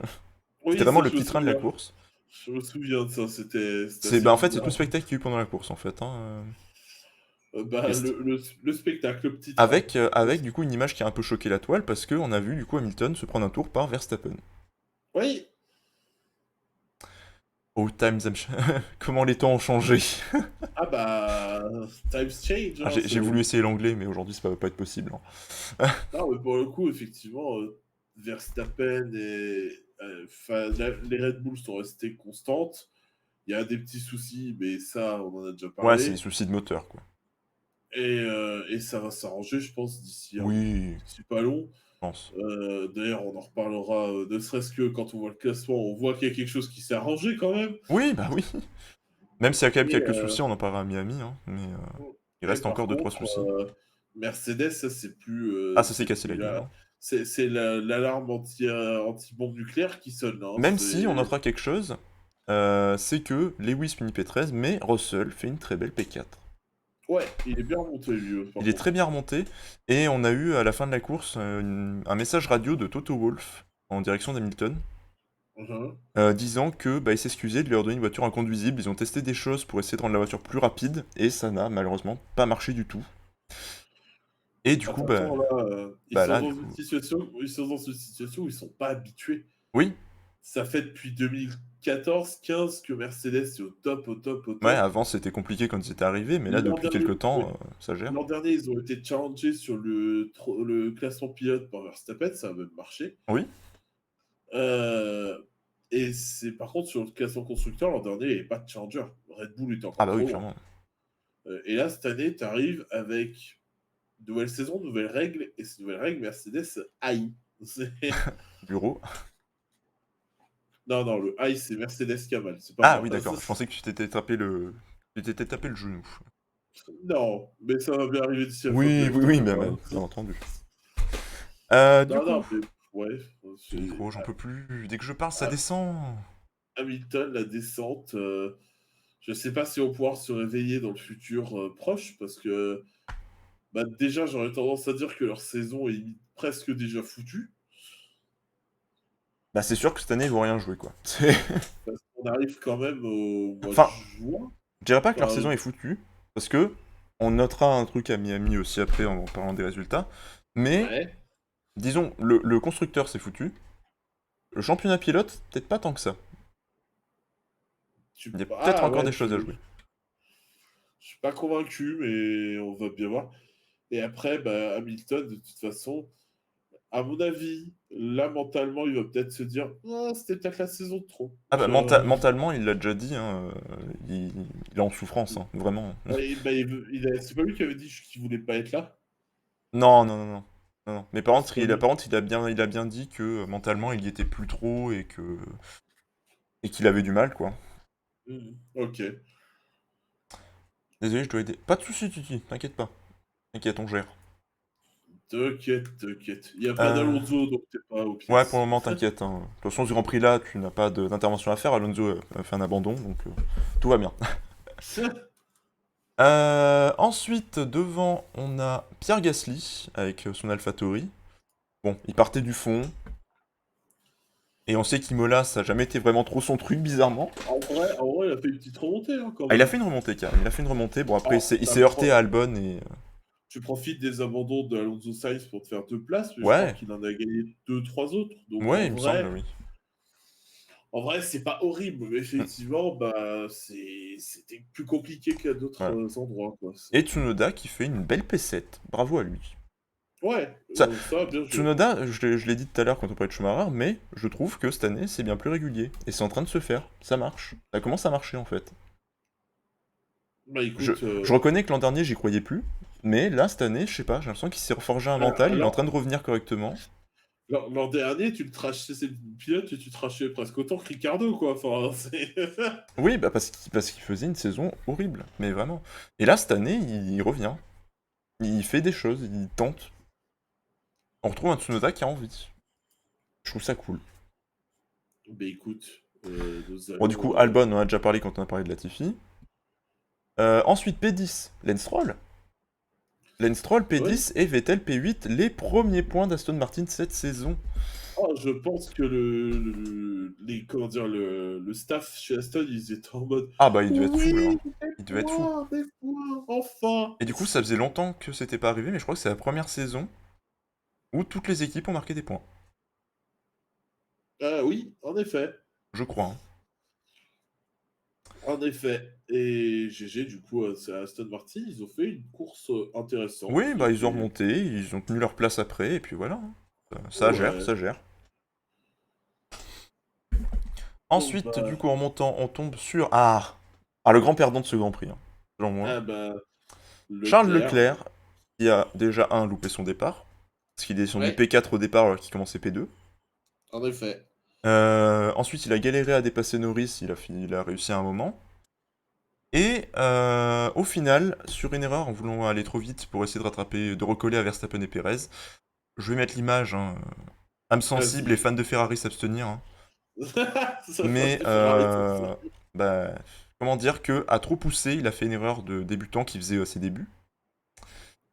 Oui, C'était vraiment ça, le je me petit train de la souviens. course. Je me souviens de ça, c'était C'est, assez bah, en fait, c'est tout le bizarre. spectacle qu'il y a eu pendant la course, en fait. Hein. Bah, Et c'était- le spectacle, le petit train. avec, du coup, une image qui a un peu choqué la toile, parce qu'on a vu, du coup, Hamilton se prendre un tour par Verstappen. Oui, Oh, times have Comment les temps ont changé. ah bah, times change, Ah, hein, j'ai voulu essayer l'anglais, mais aujourd'hui, ça va pas être possible. Hein. Non, mais pour le coup, effectivement, Verstappen et... Enfin, les Red Bull sont restées constantes. Il y a des petits soucis, mais ça, on en a déjà Ouais, c'est des parlé. soucis de moteur, quoi. Et ça va s'arranger, je pense, Oui, je d'ici pas long. pense. D'ailleurs, on en reparlera, ne serait-ce que quand on voit le classement, on voit qu'il y a quelque chose qui s'est arrangé quand même. Oui, bah oui. Même s'il y a quand même Et, quelques soucis, on en parlera à Miami, hein, mais il et reste par encore 2-3 contre, soucis. Mercedes, ça, c'est plus. Ah, ça s'est cassé la gueule. Hein. C'est l'alarme anti-bombe nucléaire qui sonne. Hein, Même si on notera quelque chose, c'est que Lewis finit P13, mais Russell fait une très belle P4. Ouais, il est bien remonté, lui. Par Il est contre. très bien remonté, et on a eu à la fin de la course un message radio de Toto Wolff en direction d'Hamilton, Mhm. disant que il s'excusait de leur donner une voiture inconduisible. Ils ont testé des choses pour essayer de rendre la voiture plus rapide, et ça n'a malheureusement pas marché du tout. Et du coup, Attention, là, ils bah sont là, dans du une coup... situation, ils sont dans une situation où ils sont pas habitués. Oui, Ça fait depuis 2014-15 que Mercedes est au top, au top, au ouais, top. avant c'était compliqué quand ils étaient arrivés, mais là, L'an depuis dernier, quelques temps, ouais, ça gère. l'an dernier, ils ont été challengés sur le classement pilote par Verstappen, ça a même marché. Oui. Euh, et c'est par contre sur le classement constructeur, l'an dernier, il n'y avait pas de challenger. Red Bull était Ah encore bah trop oui, loin. clairement. Et là, cette année, tu arrives avec nouvelle saison, nouvelles règles, et ces nouvelles règles, Mercedes haït. Bureau. Non, non, le high, c'est Mercedes qui a mal, c'est pas Ah moi. oui, d'accord. Je pensais que tu t'étais tapé le... Tu t'étais tapé le genou. Non, mais ça va bien arriver d'ici la fin de Oui, l'année, oui, je oui, te mais prépare. bien entendu. Du Non, coup... non, mais ouais, Ce micro, j'en peux plus. Dès que je parle, ça Ah, descend. Hamilton, la descente, je sais pas si on va pouvoir se réveiller dans le futur proche, parce que bah, déjà, j'aurais tendance à dire que leur saison est presque déjà foutue. Bah c'est sûr que cette année, ils vont rien jouer, quoi. Parce qu'on arrive quand même au mois de Enfin, juin. je dirais pas que leur Enfin, saison est foutue, parce que on notera un truc à Miami aussi après en parlant des résultats, mais ouais. disons, le constructeur c'est foutu, le championnat pilote, peut-être pas tant que ça. Il y a peut-être Ah encore ouais, des choses à jouer. je suis pas convaincu, mais on va bien voir. Et après, bah, Hamilton, de toute façon, à mon avis, là, mentalement, il va peut-être se dire ah, c'était peut-être la saison de trop. Ah bah mentalement, il l'a déjà dit, hein, il est en souffrance, hein, vraiment. Bah, c'est pas lui qui avait dit qu'il voulait pas être là. Non, non, non, non. Non, non. Mais par C'est contre, pas lui. il a bien dit que mentalement, il y était plus trop et qu'il avait du mal, quoi. Ok. Désolé, je dois aider. Pas de soucis, Titi, t'inquiète pas. T'inquiète, on gère. T'inquiète, t'inquiète. Il n'y a pas Euh, d'Alonso, donc t'es pas au Ouais, pour pièce. le moment, t'inquiète. Hein. De toute façon, ce Grand Prix là, tu n'as pas d'intervention à faire. Alonso a fait un abandon, donc tout va bien. Ensuite, devant, on a Pierre Gasly avec son AlphaTauri. Bon, il partait du fond. Et on sait qu'Imola, ça n'a jamais été vraiment trop son truc, bizarrement. En vrai, il a fait une petite remontée, hein, quand Ah, il a même. fait une remontée, carrément. Il a fait une remontée. Bon, après, Alors, il s'est heurté à Albon et... tu profites des abandons de Alonso Sainz pour te faire 2 places, mais je crois Ouais, qu'il en a gagné 2, 3 autres. Donc ouais, il me semble, oui. en vrai, c'est pas horrible, mais effectivement, bah, c'était plus compliqué qu'à d'autres Voilà. endroits, quoi. Et Tsunoda qui fait une belle P7. Bravo à lui. Ouais, Ça, ça, bien joué. Tsunoda, je l'ai dit tout à l'heure quand on parlait de Schumacher, mais je trouve que cette année, c'est bien plus régulier. Et c'est en train de se faire. Ça marche. Ça commence à marcher, en fait. Bah Je, écoute, je reconnais que l'an dernier, j'y croyais plus. Mais là, cette année, je sais pas, j'ai l'impression qu'il s'est reforgé un mental. Il est en alors, train de revenir correctement. L'an dernier, tu le trashais, c'est le pilote, et tu trashais presque autant que Ricardo, quoi. Enfin, c'est. Oui, bah parce qu'il faisait une saison horrible, mais vraiment. Et là, cette année, il revient. Il fait des choses, il tente. On retrouve un Tsunoda qui a envie. Je trouve ça cool. Ben écoute, nous Bon, du allons. coup, Albon, on en a déjà parlé quand on a parlé de Latifi. Ensuite, P10, Lance Stroll. Lance Stroll Ouais. P10 et Vettel P8, les premiers points d'Aston Martin cette saison. Oh, je pense que comment dire, le staff chez Aston, ils étaient en mode Ah bah, il devait être fou, là. oui, Hein. Il devait être fou. des points, enfin. Et du coup, ça faisait longtemps que c'était pas arrivé, mais je crois que c'est la première saison où toutes les équipes ont marqué des points. Ah oui, en effet. Je crois. Hein. En effet. Et GG, du coup, c'est Aston Martin, ils ont fait une course intéressante. Oui, bah, ils ont remonté, ils ont tenu leur place après, et puis voilà. Hein. Ça gère, Ouais. ça gère. Bon, Ensuite, du bah. coup, en montant, on tombe sur... Ah, le grand perdant de ce Grand Prix, hein, selon moi. Ah bah. Charles Leclerc. Leclerc, qui a déjà, loupé son départ, parce qu'il est descendu Ouais, P4 au départ alors qu'il commençait P2. en effet. Ensuite, il a galéré à dépasser Norris, il a réussi à un moment. Et au final, sur une erreur, en voulant aller trop vite pour essayer de rattraper, de recoller à Verstappen et Perez, je vais mettre l'image, hein, âme sensible et Vas-y. fan de Ferrari s'abstenir, hein. Ça Mais fait Ferrari, ça. bah, comment dire que à trop pousser, il a fait une erreur de débutant qui faisait ses débuts.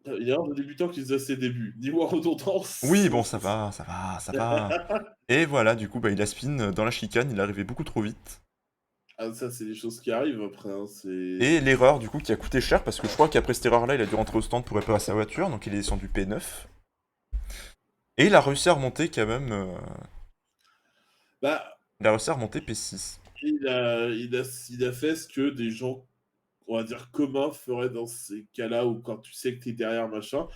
Il y a un de débutant qui faisait ses débuts. Dis-moi Oui, redondance. bon, ça va, ça va, ça va. Et voilà, du coup, bah, il a spin dans la chicane, il est arrivé beaucoup trop vite. Ah, ça, c'est des choses qui arrivent après. Hein, c'est. Et l'erreur, du coup, qui a coûté cher, parce que je crois qu'après cette erreur-là, il a dû rentrer au stand pour réparer sa voiture, donc il est descendu P9. Et il a réussi à remonter quand même. Bah, Il a réussi à remonter P6. il a fait ce que des gens, on va dire, communs feraient dans ces cas-là où quand tu sais que t'es derrière, machin,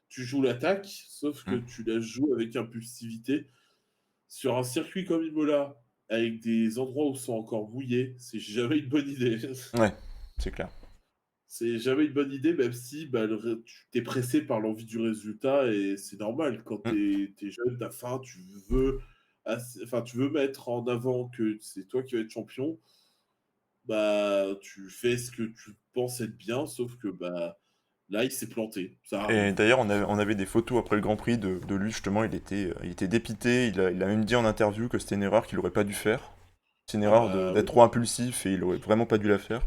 tu joues l'attaque, sauf que Hmm. tu la joues avec impulsivité. Sur un circuit comme Imola, avec des endroits où sont encore mouillés, c'est jamais une bonne idée. Ouais, c'est clair. C'est jamais une bonne idée, même si bah, tu t'es pressé par l'envie du résultat et c'est normal. Quand Hmm. t'es jeune, t'as faim, veux, enfin, tu veux mettre en avant que c'est toi qui vas être champion, bah tu fais ce que tu penses être bien, sauf que bah là il s'est planté. Ça Et arrive. d'ailleurs, on avait des photos après le Grand Prix de lui, justement, il était dépité, il a même dit en interview que c'était une erreur qu'il aurait pas dû faire. C'est une Ah erreur bah d'être oui. trop impulsif et il aurait vraiment pas dû la faire.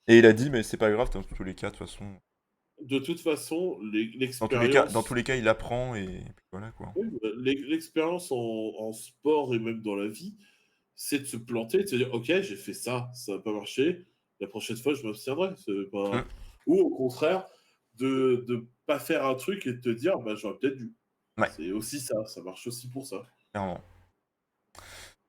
Et il a dit, mais c'est pas grave, dans tous les cas, de toute façon. De toute façon, Dans tous l'expérience. les cas, il apprend et puis voilà quoi. Oui, bah, l'expérience en sport et même dans la vie, c'est de se planter, de se dire ok, j'ai fait ça, ça n'a pas marché, la prochaine fois je m'abstiendrai. C'est Hmm. pas. Ou au contraire, de pas faire un truc et de te dire bah j'aurais peut-être dû. Ouais, C'est aussi ça, ça marche aussi pour ça. clairement.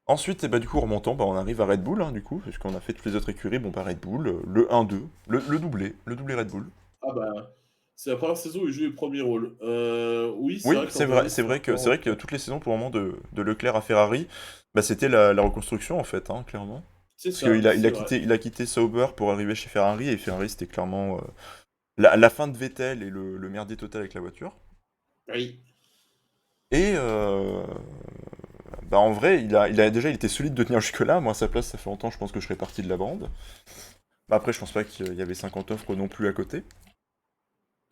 Ensuite, bah, du coup, remontant, bah, on arrive à Red Bull, hein, du coup, puisqu'on a fait toutes les autres écuries. Bon, bah, Red Bull, le 1-2, le doublé Red Bull. Ah bah c'est la première saison où il joue les premiers rôles. Oui, c'est Oui, vrai que l'an dernier c'était c'est encore. vrai que toutes les saisons pour le moment de Leclerc à Ferrari, bah, c'était la reconstruction en fait, hein, clairement. C'est Parce ça, c'est vrai. il a quitté Sauber pour arriver chez Ferrari, et Ferrari c'était clairement la fin de Vettel et le merdier total avec la voiture. Oui. Et bah, en vrai, il était solide de tenir jusque-là. Moi, à sa place, ça fait longtemps, je pense que je serais parti de la bande. Bah, après, je pense pas qu'il y avait 50 offres non plus à côté.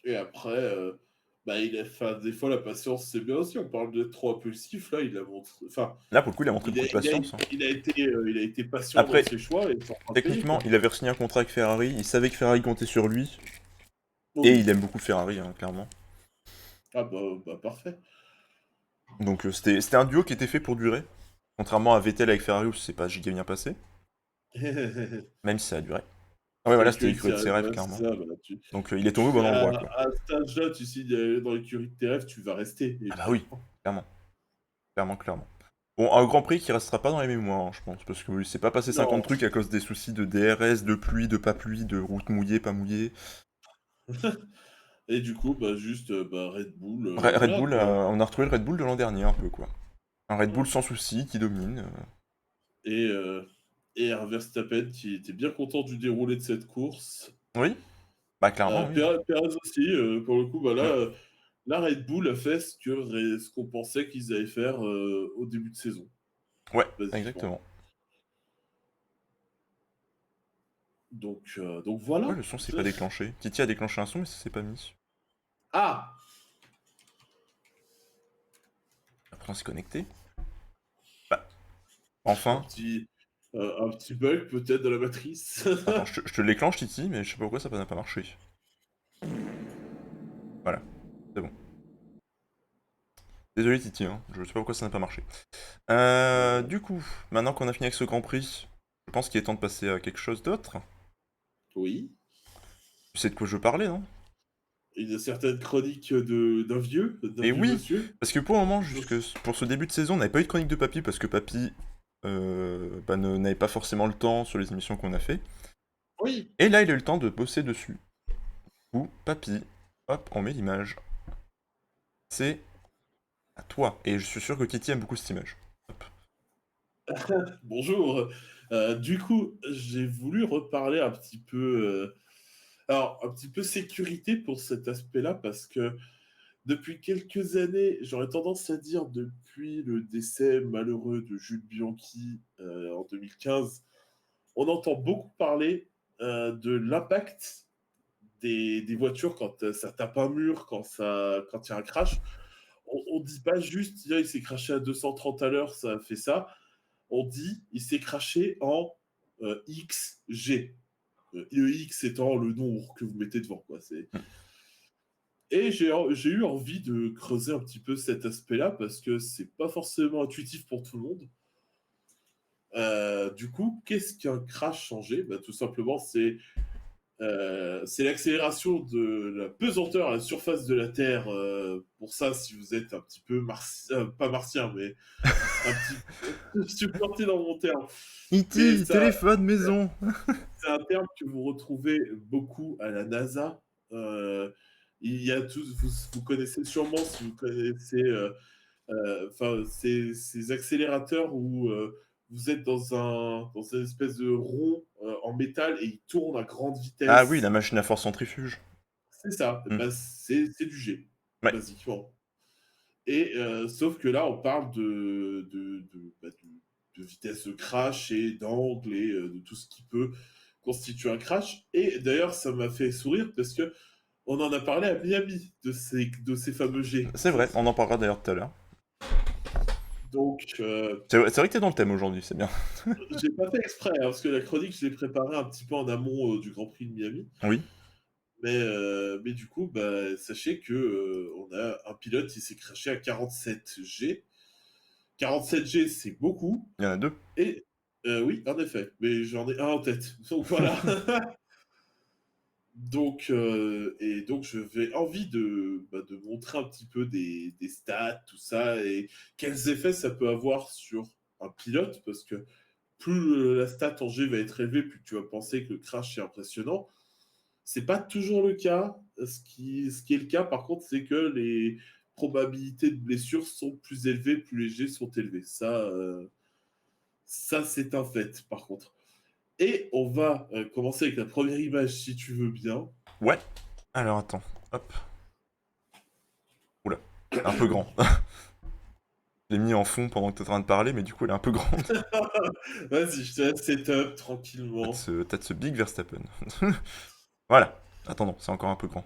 Et après, bah, enfin, des fois la patience c'est bien aussi. On parle d'être trop impulsif, là il a montré. Enfin, Là, pour le coup, il a montré beaucoup de patience. Hein. il a été patient dans Après, ses choix et c'est en train de payer techniquement, quoi. il avait signé un contrat avec Ferrari, il savait que Ferrari comptait sur lui, et Oui. il aime beaucoup Ferrari, hein, clairement. Ah bah parfait. Donc c'était un duo qui était fait pour durer, contrairement à Vettel avec Ferrari où c'est pas giga bien passé, même si ça a duré. Ah ouais, C'est voilà, c'était l'écurie de l'écurie ses de ses rêves, rêves, voilà, c'est clairement. ça. Voilà, Donc il est tombé au bon endroit, quoi. à cet âge-là, tu signes dans l'écurie de tes rêves, tu vas rester, Ah bah oui, évidemment. clairement, clairement, clairement. Bon, un Grand Prix qui restera pas dans les mémoires, hein, je pense, parce que c'est pas passé 50 Non. trucs à cause des soucis de DRS, de pluie, de pas pluie, de route mouillée, pas mouillée. Et du coup, bah juste bah, Red Bull, Red voilà Bull, quoi. on a retrouvé le Red Bull de l'an dernier, un peu, quoi. Un Red Bull Ouais. sans souci, qui domine. Et, euh, et Verstappen qui était bien content du déroulé de cette course. Oui, bah clairement, oui. Perez aussi, pour le coup, bah là, Mm. Là, Red Bull a fait ce qu'on pensait qu'ils allaient faire au début de saison, Ouais, basiquement. exactement. Donc Pourquoi voilà. le son s'est pas déclenché? Titi a déclenché un son, mais ça s'est pas mis. Ah! Après, on s'est connecté. Bah, Un enfin. petit, un petit bug peut-être de la matrice. Attends, je te le déclenche, Titi, mais je sais pas pourquoi ça n'a pas marché. Voilà, c'est bon. Désolé, Titi, hein, je sais pas pourquoi ça n'a pas marché. Du coup, maintenant qu'on a fini avec ce Grand Prix, je pense qu'il est temps de passer à quelque chose d'autre. Oui. Tu sais de quoi je veux parler, non? Une certaine chronique d'un Et vieux oui, monsieur. parce que pour le moment, pour ce début de saison, on n'avait pas eu de chronique de Papy, parce que Papy n'avait pas forcément le temps sur les émissions qu'on a fait. Oui. Et là, il a eu le temps de bosser dessus. Ou Papy, hop, on met l'image. C'est à toi. Et je suis sûr que Titi aime beaucoup cette image. Hop. Bonjour. Du coup, j'ai voulu reparler un petit peu, alors un petit peu sécurité pour cet aspect-là, parce que depuis quelques années, j'aurais tendance à dire depuis le décès malheureux de Jules Bianchi en 2015, on entend beaucoup parler de l'impact des voitures quand ça tape un mur, quand il y a un crash. On dit pas juste, tiens, il s'est crashé à 230 à l'heure, ça a fait ça. On dit, il s'est crashé en XG. Le X étant le nombre que vous mettez devant. Quoi. Et j'ai eu envie de creuser un petit peu cet aspect-là parce que c'est pas forcément intuitif pour tout le monde. Du coup, qu'est-ce qu'un crash changé? Bah, tout simplement, c'est l'accélération de la pesanteur à la surface de la Terre. Pour ça, si vous êtes un petit peu pas martien, mais un petit peu supporté dans mon terme. Mais Titi, ça, téléphone, maison. c'est un terme que vous retrouvez beaucoup à la NASA. Il y a tous, vous connaissez sûrement si vous connaissez ces accélérateurs où vous êtes dans une espèce de rond en métal et il tourne à grande Ah oui, la vitesse. machine à force centrifuge. C'est ça, Hmm. bah, c'est du G, Ouais. basiquement. Et sauf que là, on parle de vitesse de crash et d'angle et de tout ce qui peut constituer un crash. Et d'ailleurs, ça m'a fait sourire parce que on en a parlé à Miami de ces fameux G. C'est vrai, on en parlera d'ailleurs tout à l'heure. Donc, C'est vrai que t'es dans le thème aujourd'hui, c'est bien. j'ai pas fait exprès, hein, parce que la chronique, je l'ai préparée un petit peu en amont du Grand Prix de Miami. Oui, Mais du coup, bah, sachez que on a un pilote qui s'est crashé à 47 G. 47 G, c'est beaucoup. il y en a deux. Et oui, en effet, mais j'en ai un en tête. Donc voilà. Donc je vais envie de montrer un petit peu des stats, tout ça, et quels effets ça peut avoir sur un pilote, parce que plus la stat en G va être élevée, plus tu vas penser que le crash est impressionnant. C'est pas toujours le cas. Ce qui est le cas, par contre, c'est que les probabilités de blessure sont plus élevées, plus les G sont élevés. Ça c'est un fait, par contre. Et on va commencer avec la première image, si tu veux bien. Ouais. Alors attends, hop. Oula, un peu grand. Je l'ai mis en fond pendant que t'es en train de parler, mais du coup elle est un peu grande. Vas-y, je te laisse setup tranquillement. T'as de ce Big Verstappen. Voilà. Attends, non, c'est encore un peu grand.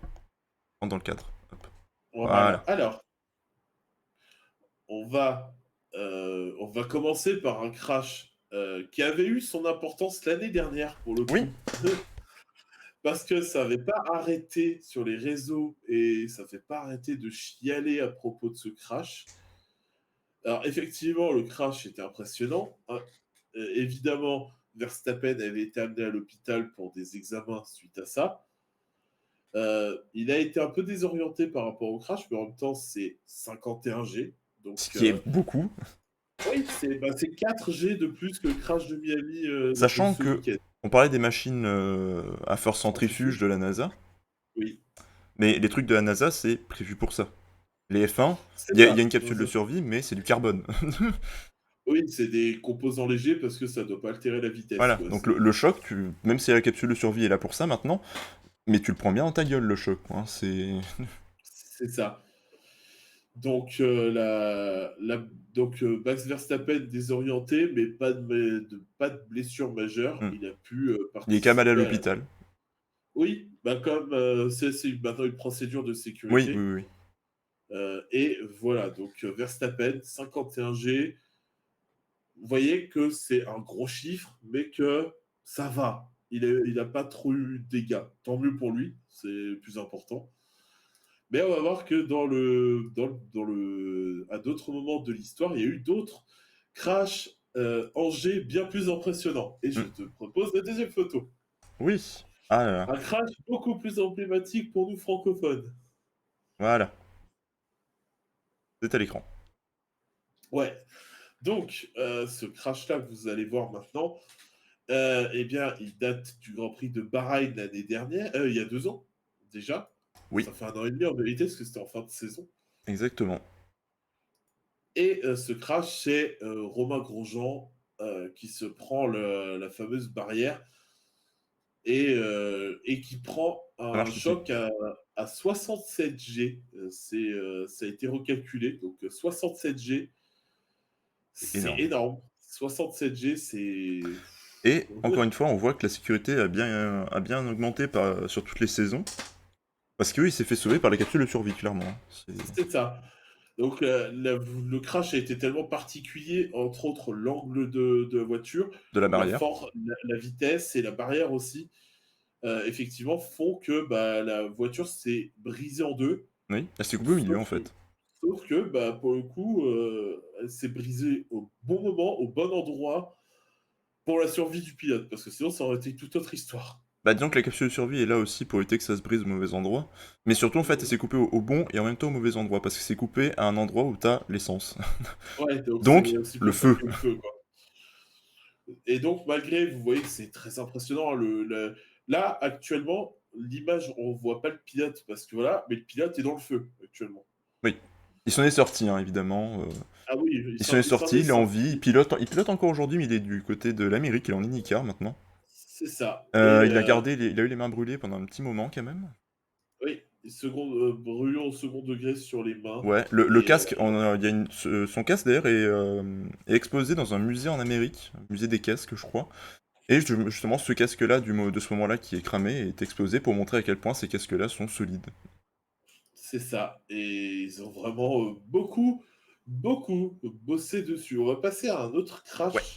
Rentre dans le cadre. Hop. Voilà. Voilà. Alors, on va commencer par un crash qui avait eu son importance l'année dernière, pour le Oui. coup. Parce que ça n'avait pas arrêté sur les réseaux et ça fait pas arrêter de chialer à propos de ce crash. Alors, effectivement, le crash était impressionnant. Évidemment, Verstappen avait été amené à l'hôpital pour des examens suite à ça. Il a été un peu désorienté par rapport au crash, mais en même temps, c'est 51 G. Donc, Ce qui est beaucoup. oui, c'est 4 G de plus que le crash de Miami de Sachant ce que week-end. on parlait des machines à force centrifuge Centrifuge. de la NASA, Oui, mais les trucs de la NASA, c'est prévu pour ça. Les F1, c'est il y a ça. une capsule de survie, mais c'est du carbone. Oui, c'est des composants légers parce que ça ne doit pas altérer la vitesse. Voilà, Quoi. donc le choc, même si la capsule de survie est là pour ça maintenant, mais tu le prends bien dans ta gueule le choc, hein, c'est... C'est ça. Donc, Max Verstappen désorienté, mais pas de blessure majeure. Hmm. Il a pu Il est quand même allé à participer à la... l'hôpital. Oui, bah comme c'est maintenant une procédure de Oui, oui, sécurité. oui. Et voilà, donc Verstappen, 51G. Vous voyez que c'est un gros chiffre, mais que ça va. Il n'a pas trop eu de dégâts. Tant mieux pour lui, c'est le plus important. Mais on va voir que à d'autres moments de l'histoire, il y a eu d'autres crashs en G bien plus impressionnants. Et je Hmm. te propose la deuxième photo. Oui. Ah là là. Un crash beaucoup plus emblématique pour nous francophones. Voilà. C'est à l'écran. Ouais. Donc, ce crash-là que vous allez voir maintenant, eh bien, il date du Grand Prix de Bahreïn l'année dernière, il y a 2 ans déjà. Oui, Ça fait 1 an et demi en vérité, parce que c'était en fin de saison. exactement. Et ce crash, c'est Romain Grosjean qui se prend la fameuse barrière et qui prend Ça un marche ici. choc à 67 G. Ça a été recalculé, donc 67 G, C'est c'est énorme. énorme. 67 G, c'est... Et On encore peut- une fois, on voit que la sécurité a bien augmenté sur toutes les saisons. Parce que oui, il s'est fait sauver par la capsule de survie, clairement. C'est ça. Donc le crash a été tellement particulier, entre autres l'angle de la voiture, De la barrière. la vitesse et la barrière aussi, effectivement, font que bah, la voiture s'est brisée en deux. Oui, elle s'est coupée au milieu, Sauf en que, fait. sauf que bah, pour le coup, elle s'est brisée au bon moment, au bon endroit, pour la survie du pilote, parce que sinon ça aurait été toute autre histoire. Bah, disons que la capsule de survie est là aussi pour éviter que ça se brise au mauvais endroit. Mais surtout, en fait, elle s'est coupée au bon et en même temps au mauvais endroit. Parce que c'est coupé à un endroit où t'as l'essence. Ouais, donc Donc, c'est aussi le pour ça feu. que le feu, quoi. Et donc, malgré, vous voyez que c'est très impressionnant. Là, actuellement, l'image, on voit pas le pilote parce que voilà, mais le pilote est dans le feu actuellement. Oui. Il s'en est sorti, hein, évidemment. Ah oui, Il s'en est il s'en sorti, est il est en vie, sorti. il pilote encore aujourd'hui, mais il est du côté de l'Amérique, il est en IndyCar maintenant. C'est ça. Et Il a eu les mains brûlées pendant un petit moment quand même. oui, brûlure au second degré sur les mains. Ouais, le Et casque, il y a son casque d'ailleurs est exposé dans un musée en Amérique, un musée des casques, je crois. Et justement, ce casque-là, de ce moment-là, qui est cramé, est exposé pour montrer à quel point ces casques-là sont solides. c'est ça. Et ils ont vraiment beaucoup bossé dessus. On va passer à un autre Ouais. crash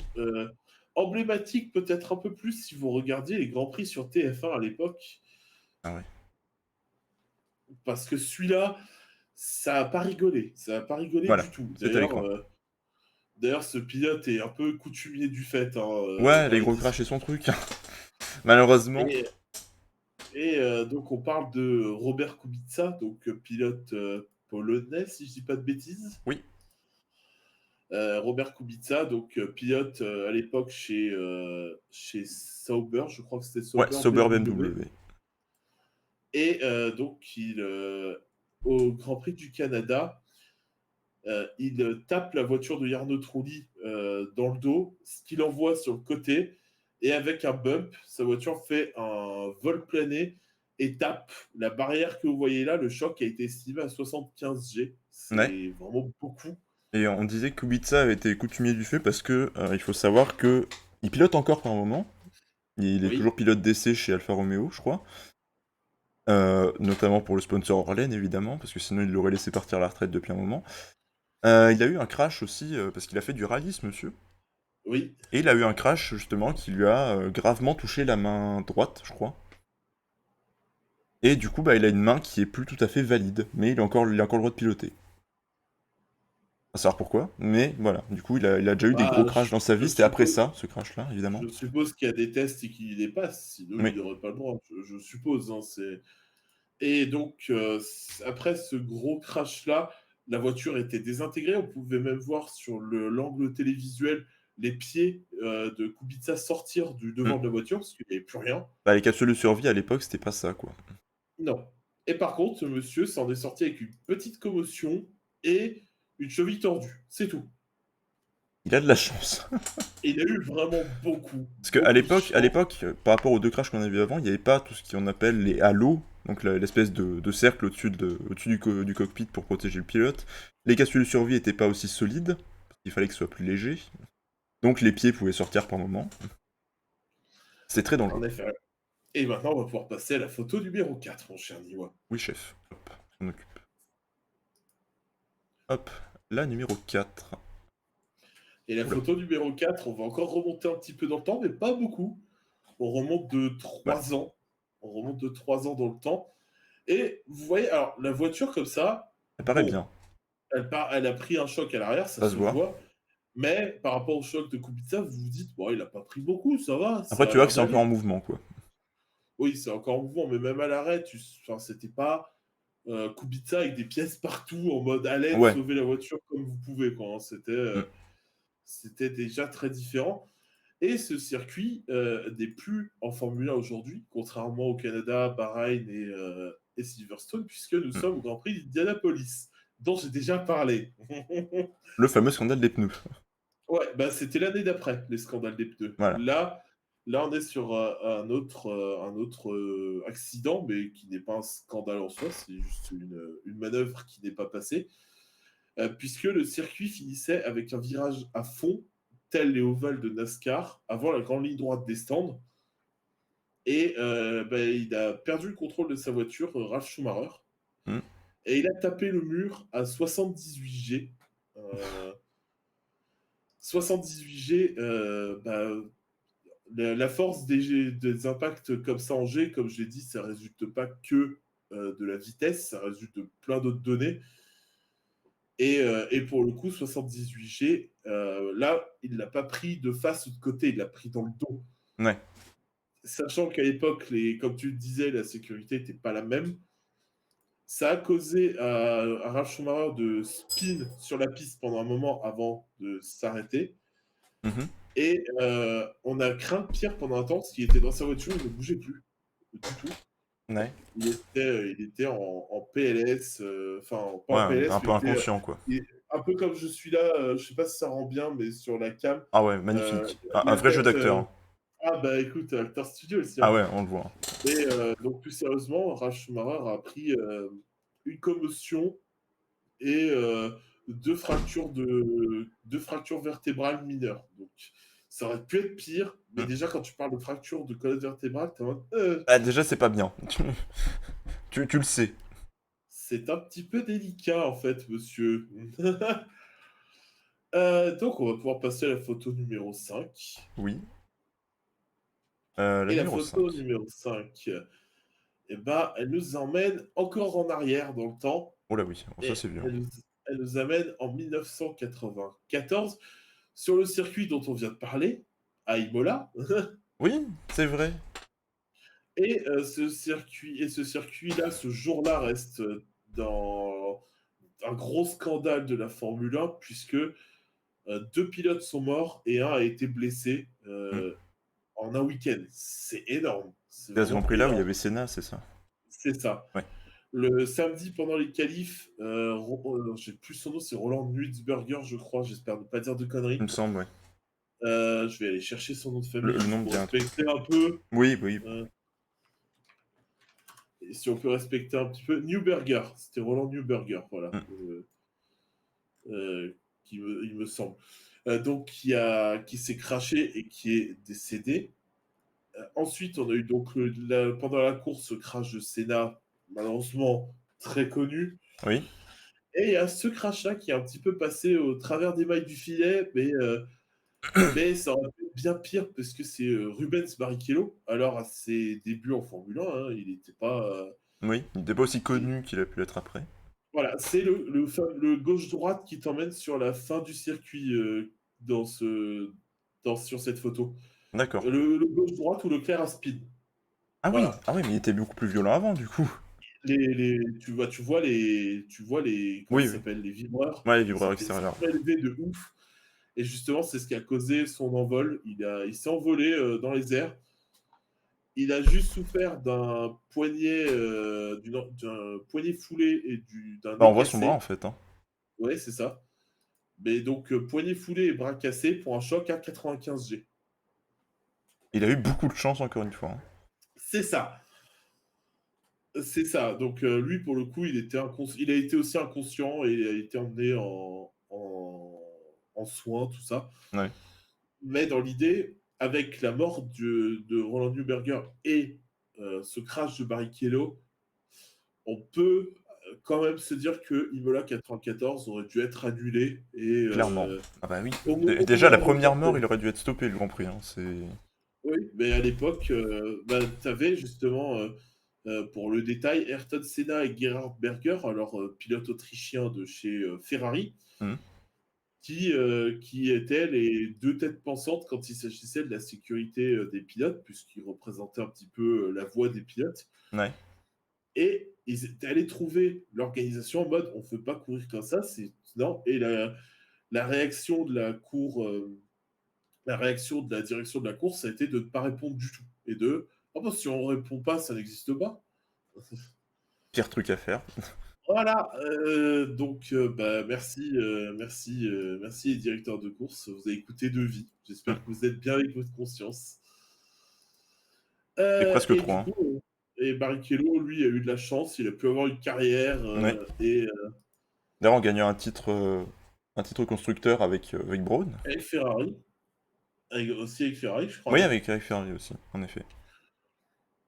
emblématique, peut-être un peu plus si vous regardiez les Grands Prix sur TF1 à l'époque. Ah ouais. Parce que celui-là, ça a pas rigolé. Ça a pas rigolé Voilà, du tout. c'est à l'écran. D'ailleurs, ce pilote est un peu coutumier du fait Ouais, dans les les gros crashs et discours. son truc. Malheureusement. Et, donc, on parle de Robert Kubica, donc pilote polonais, si je dis pas de bêtises. Oui. Robert Kubica, donc pilote à l'époque chez Sauber, je crois que c'était Ouais, Sauber Sauber BMW. BMW. Et donc, au Grand Prix du Canada, il tape la voiture de Jarno Trulli dans le dos, ce qui l'envoie sur le côté, et avec un bump, sa voiture fait un vol plané et tape la barrière que vous voyez là. Le choc a été estimé à 75 G. Ouais. C'est vraiment beaucoup. Et on disait que Kubica avait été coutumier du fait parce que il faut savoir que il pilote encore par moment. Il est Oui, toujours pilote d'essai chez Alfa Romeo, je crois. Notamment pour le sponsor Orlen, évidemment, parce que sinon il l'aurait laissé partir à la retraite depuis un moment. Il a eu un crash aussi, parce qu'il a fait du rallye, ce monsieur. oui. Et il a eu un crash, justement, qui lui a gravement touché la main droite, je crois. Et du coup, bah, il a une main qui est plus tout à fait valide, mais il a encore le droit de piloter. À savoir pourquoi, mais voilà. Du coup, il a déjà eu des gros Bah, crashs dans sa vie, c'était après ça, ce crash-là, évidemment. je suppose qu'il y a des tests et qu'il y dépasse, sinon il Oui. n'aurait pas le droit. Je suppose. Hein, Et donc, après ce gros crash-là, la voiture était désintégrée. On pouvait même voir sur l'angle télévisuel les pieds de Kubica sortir du Mm. devant de la voiture parce qu'il n'y avait plus rien. Bah, les capsules de survie à l'époque, c'était pas ça, quoi. Non. Et par contre, ce monsieur s'en est sorti avec une petite commotion et une cheville tordue. C'est tout. Il a de la chance. Et il a eu vraiment beaucoup Parce qu'à de l'époque, chance. par rapport aux deux crashs qu'on a vus avant, il n'y avait pas tout ce qu'on appelle les halos donc l'espèce de cercle au-dessus du cockpit pour protéger le pilote. Les capsules de survie n'étaient pas aussi solides, parce qu'il fallait que ce soit plus léger. Donc les pieds pouvaient sortir par moment. C'est très dangereux. En effet. Et maintenant, on va pouvoir passer à la photo numéro 4, mon cher Niwa. Oui, chef. Hop, on s'en occupe. Hop, la numéro 4. Et la Oula. photo numéro 4, on va encore remonter un petit peu dans le temps, mais pas beaucoup. On remonte de 3 ans. On remonte de 3 ans dans le temps. Et vous voyez, alors, la voiture comme ça, Ça paraît bon, bien. elle a pris un choc à l'arrière, ça Ça se se voit. voit. Mais par rapport au choc de Kubica, vous vous dites, bon, il a pas pris beaucoup, ça va. Après, Ça a tu vois l'air que c'est encore d'aller. en mouvement, quoi. Oui, c'est encore en mouvement, mais même à l'arrêt, enfin, c'était pas Kubica avec des pièces partout en mode à l'aide, Ouais. sauver la voiture comme vous pouvez, quoi. Hein. Mm. C'était déjà très différent. Et ce circuit n'est plus en Formule 1 aujourd'hui, contrairement au Canada, Bahreïn et Silverstone, puisque nous sommes au Grand Prix d'Indianapolis, dont j'ai déjà parlé. Le fameux scandale des pneus. Ouais, bah c'était l'année d'après, les scandales des pneus. Voilà. Là, on est sur un autre accident, mais qui n'est pas un scandale en soi, c'est juste une manœuvre qui n'est pas passée, puisque le circuit finissait avec un virage à fond, tel les ovales de NASCAR, avant la grande ligne droite des stands. Et il a perdu le contrôle de sa voiture, Ralf Schumacher, Mm. et il a tapé le mur à 78 G. 78 G, la force des impacts comme ça en G, comme je l'ai dit, ça ne résulte pas que de la vitesse, ça résulte de plein d'autres données. Et pour le coup, 78 G, là, il ne l'a pas pris de face ou de côté, il l'a pris dans le dos. Ouais. Sachant qu'à l'époque, comme tu le disais, la sécurité n'était pas la même. Ça a causé à Ralf Schumacher de spin sur la piste pendant un moment avant de s'arrêter. Mhm. Et on a craint pire pendant un temps, parce qu'il était dans sa voiture, il ne bougeait plus du tout. Ouais. Il était en PLS, enfin pas Ouais, en PLS, un mais peu inconscient, quoi. un peu comme je suis là, je sais pas si ça rend bien, mais sur la cam, Ah ouais, magnifique. Un la vrai jeu tête. d'acteur. Hein. Ah bah écoute, Acteur Studio aussi. Ah Hein. ouais, on le voit. Et donc plus sérieusement, Ralf Schumacher a pris une commotion et deux fractures vertébrales mineures. Donc ça aurait pu être pire, mais Mm. déjà quand tu parles de fracture de colonne vertébrale, t'es en mode, Ah, déjà, c'est pas bien. Tu le sais. c'est un petit peu délicat en fait, monsieur. Donc on va pouvoir passer à la photo numéro 5. Oui. La Et la numéro photo 5. numéro 5, eh ben, elle nous emmène encore en arrière dans le temps. Oh là oui, ça Et c'est vieux. elle nous amène en 1994 sur le circuit dont on vient de parler, à Imola. Oui, c'est vrai. Et ce circuit-là, ce jour-là, reste dans un gros scandale de la Formule 1, puisque deux pilotes sont morts et un a été blessé Mm. en un week-end. C'est énorme. C'est C'est à ce Grand vraiment Prix là où il y énorme. avait Senna, c'est ça? C'est ça. Ouais. Le samedi, pendant les qualifs, j'ai plus son nom, c'est Roland Nutzberger, je crois. J'espère ne pas dire de Il conneries. me semble, ouais. Je vais aller chercher son nom de famille Le nom me pour dit un truc. respecter un peu. Oui, oui. Et si on peut respecter un petit peu. Newberger, c'était Roland Newberger, voilà. Mm. Il me semble. Donc, qui s'est craché et qui est décédé. Ensuite, on a eu donc pendant la course ce crash de Senna, malheureusement très connu. Oui. Et il y a ce crash-là qui est un petit peu passé au travers des mailles du filet, mais ça aurait pu être bien pire parce que c'est Rubens Barrichello. Alors, à ses débuts en Formule 1, hein, il n'était pas. Oui, il n'était pas aussi connu qu'il a pu l'être après. Voilà, c'est le gauche-droite qui t'emmène sur la fin du circuit sur cette photo. D'accord. Le gauche-droite ou le clair à speed. Ah oui, Voilà. ah oui, mais il était beaucoup plus violent avant, du coup. Tu vois les comment Oui, ça oui. s'appelle, les vibreurs. Ouais, les vibreurs C'était extérieurs. élevé de ouf. Et justement, c'est ce qui a causé son envol. Il s'est envolé dans les airs. Il a juste souffert d'un poignet, d'un poignet foulé et d'un Bah, on nez voit son bras, en cassé. fait. Hein. Ouais, c'est ça. Mais donc, poignet foulé et bras cassés pour un choc à 95 G. Il a eu beaucoup de chance, encore une fois. Hein. C'est ça. C'est ça. Donc, lui, pour le coup, il a été aussi inconscient et il a été emmené en soins, tout ça. Ouais. Mais dans l'idée, avec la mort de Roland Neuberger et ce crash de Barrichello, on peut quand même se dire que Imola 94 aurait dû être annulé et Clairement. Ah bah oui. au Déjà, moins la première mort, reporté. il aurait dû être stoppé, le Grand Prix. Hein. Oui, mais à l'époque, bah, tu avais justement, pour le détail, Ayrton Senna et Gerhard Berger, alors pilote autrichien de chez Ferrari, Mhm. qui étaient les deux têtes pensantes quand il s'agissait de la sécurité des pilotes, puisqu'ils représentaient un petit peu la voix des pilotes. Ouais. Et ils étaient allés trouver l'organisation en mode on ne peut pas courir comme ça, c'est non. Et la réaction de la cour, la réaction de la direction de la course, ça a été de ne pas répondre du tout. Et de oh bah, si on ne répond pas, ça n'existe pas. Pire truc à faire. Voilà, donc bah, merci les directeurs de course, vous avez écouté de vie. J'espère Mm. que vous êtes bien avec votre conscience. C'est presque Et trop. du Hein. coup, et Barrichello, lui, a eu de la chance, il a pu avoir une carrière Ouais. et D'ailleurs, en gagnant un titre constructeur avec Braun. avec Ferrari, aussi avec Ferrari, je crois, Oui, non? avec Ferrari aussi, en effet.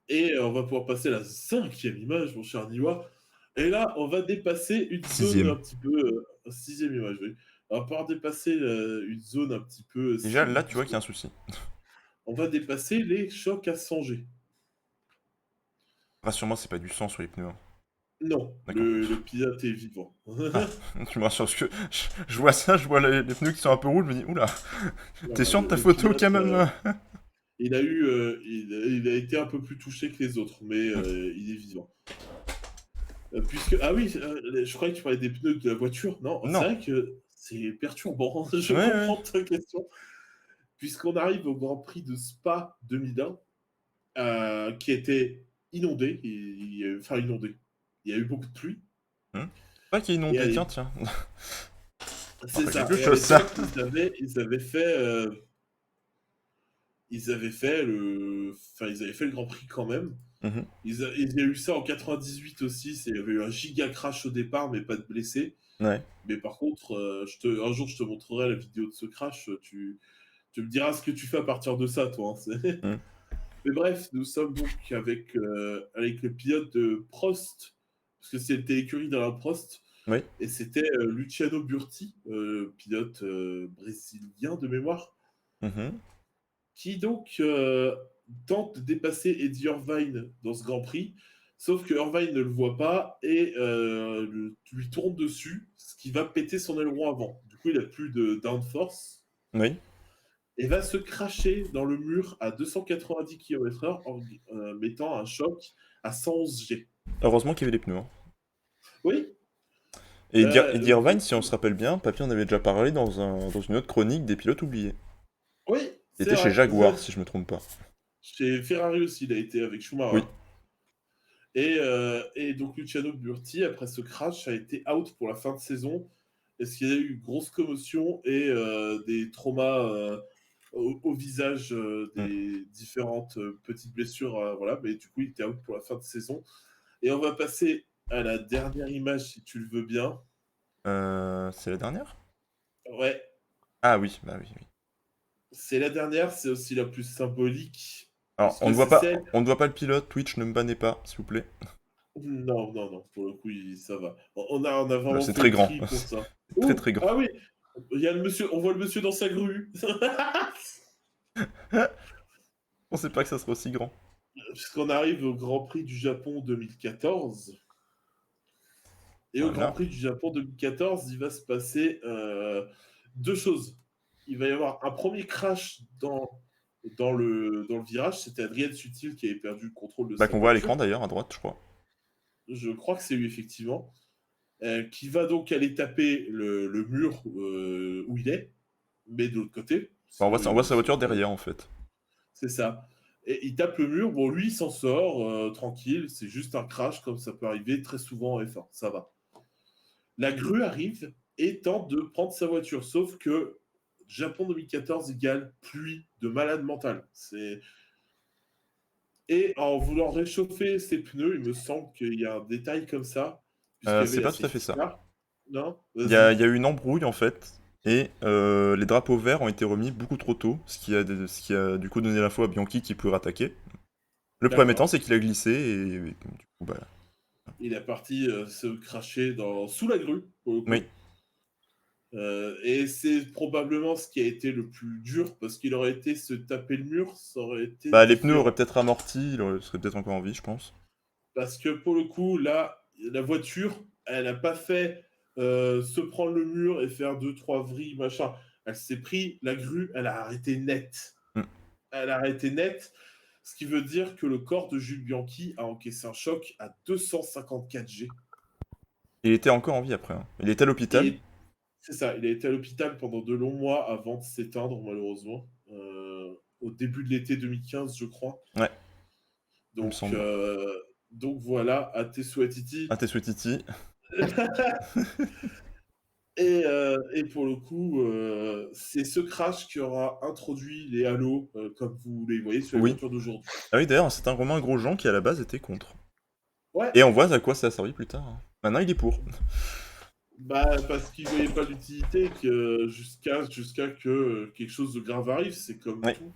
Et on va pouvoir passer à la 5e image, mon cher Niwa. Et là, on va dépasser une zone un Sixième. petit peu 6e image, oui. On va pouvoir dépasser une zone un petit peu Déjà, sinueuse, là, tu vois qu'il y a puisqu'on un souci. on va dépasser les chocs à 100G. Rassure-moi, c'est pas du sang sur les pneus. Hein. Non, D'accord. le pilote est vivant. Ah, tu me rassures, parce que je vois ça, je vois les pneus qui sont un peu rouges, je me dis, oula, t'es Voilà, sûr de ta le photo pilote, quand même? il a été un peu plus touché que les autres, mais il est vivant. Puisque, ah oui, je croyais que tu parlais des pneus de la voiture. Non, c'est Non. vrai que c'est perturbant. Je Ouais, ouais. comprends ta question. Puisqu'on arrive au Grand Prix de Spa 2001, qui était inondé, enfin inondé. Il y a eu beaucoup de pluie. Pas qui est Et à inondé, tiens, l'é- tiens. c'est Enfin, ça. quelque Et à chose, ça. l'époque, ils avaient fait le Grand Prix quand même. Mhm. Il y a eu ça en 98 aussi. Il y avait eu un giga crash au départ, mais pas de blessés. Ouais. Mais par contre, un jour, je te montrerai la vidéo de ce crash. Tu me diras ce que tu fais à partir de ça, toi. Hein. Mhm. Mais bref, nous sommes donc avec le pilote de Prost, parce que c'était l'écurie d'Alain Prost, Oui. et c'était Luciano Burti, pilote brésilien de mémoire, Mhm. qui donc tente de dépasser Eddie Irvine dans ce Grand Prix, sauf que Irvine ne le voit pas et lui tourne dessus, ce qui va péter son aileron avant. Du coup, il n'a plus de downforce Oui. et va se cracher dans le mur à 290 km/h en mettant un choc à 111 G. Heureusement qu'il y avait les pneus. Hein. Oui, Et Eddie Irvine, donc, si on se rappelle bien, Papy en avait déjà parlé dans une autre chronique des pilotes oubliés. oui, Il c'est était chez vrai. Jaguar, si je me trompe pas. Chez Ferrari aussi, il a été avec Oui. Schumacher. Et donc Luciano Burti, après ce crash, a été out pour la fin de saison. Est-ce qu'il y a eu une grosse commotion et des traumas au visage, Mm. des différentes petites blessures, voilà. Mais du coup, il était out pour la fin de saison. Et on va passer à la dernière image, si tu le veux bien. C'est la dernière? Ouais, Ah oui, bah oui, oui. c'est la dernière, c'est aussi la plus symbolique, Alors, puisque c'est celle. on ne voit pas le pilote, Twitch, ne me bannez pas, s'il vous plaît. Non, non, non, pour le coup, ça va. On a Là, vraiment c'est fait très le grand. tri pour ça. C'est très Ouh, très grand. ah oui, il y a le monsieur, on voit le monsieur dans sa grue. On sait pas que ça sera aussi grand. Puisqu'on arrive au Grand Prix du Japon 2014. Et au Grand Voilà. Prix du Japon 2014, il va se passer deux choses. Il va y avoir un premier crash dans le virage. C'était Adrien Sutil qui avait perdu le contrôle de Bah, sa qu'on voit à l'écran voiture. d'ailleurs, à droite, je crois. Je crois que c'est lui, effectivement. Qui va donc aller taper le mur où il est, mais de l'autre côté. Bah, on voit sa voiture derrière, en fait. C'est ça. Et il tape le mur. Bon, lui, il s'en sort tranquille. C'est juste un crash, comme ça peut arriver très souvent en F1. Ça va. La grue arrive et tente de prendre sa voiture. Sauf que Japon 2014 égale pluie de malade mental. Et en voulant réchauffer ses pneus, il me semble qu'il y a un détail comme ça, puisqu'il y avait C'est la pas tout à fait safety ça. car. Non? Il y a Vas-y. eu une embrouille en fait, et les drapeaux verts ont été remis beaucoup trop tôt, ce qui a du coup donné l'info à Bianchi qui pouvait rattaquer. Le problème étant, D'accord. c'est qu'il a glissé, et du coup, bah, Il est parti se cracher sous la grue, pour le oui. coup. Et c'est probablement ce qui a été le plus dur, parce qu'il aurait été se taper le mur, ça aurait été Bah, les pneus auraient différent. peut-être amorti, il serait peut-être encore en vie, je pense. Parce que pour le coup, là, la voiture, elle n'a pas fait se prendre le mur et faire deux, trois vrilles, machin. Elle s'est pris la grue, elle a arrêté net. Mm. Elle a arrêté net, ce qui veut dire que le corps de Jules Bianchi a encaissé un choc à 254 G. Il était encore en vie après, hein. Il était à l'hôpital. Et c'est ça, il a été à l'hôpital pendant de longs mois avant de s'éteindre, malheureusement. Au début de l'été 2015, je crois. Ouais, il me Donc, semble. euh, donc voilà, à tes souhaits, Ah, Titi. t'es Titi. Et pour le coup, c'est ce crash qui aura introduit les halos, comme vous les voyez sur les Oui. voitures d'aujourd'hui. Ah oui, d'ailleurs, c'est un Romain Grosjean qui à la base était contre. Ouais, Et on voit à quoi ça a servi plus tard, hein. Maintenant, il est pour. bah parce qu'ils voyaient pas l'utilité jusqu'à que quelque chose de grave arrive. C'est comme Ouais. tout.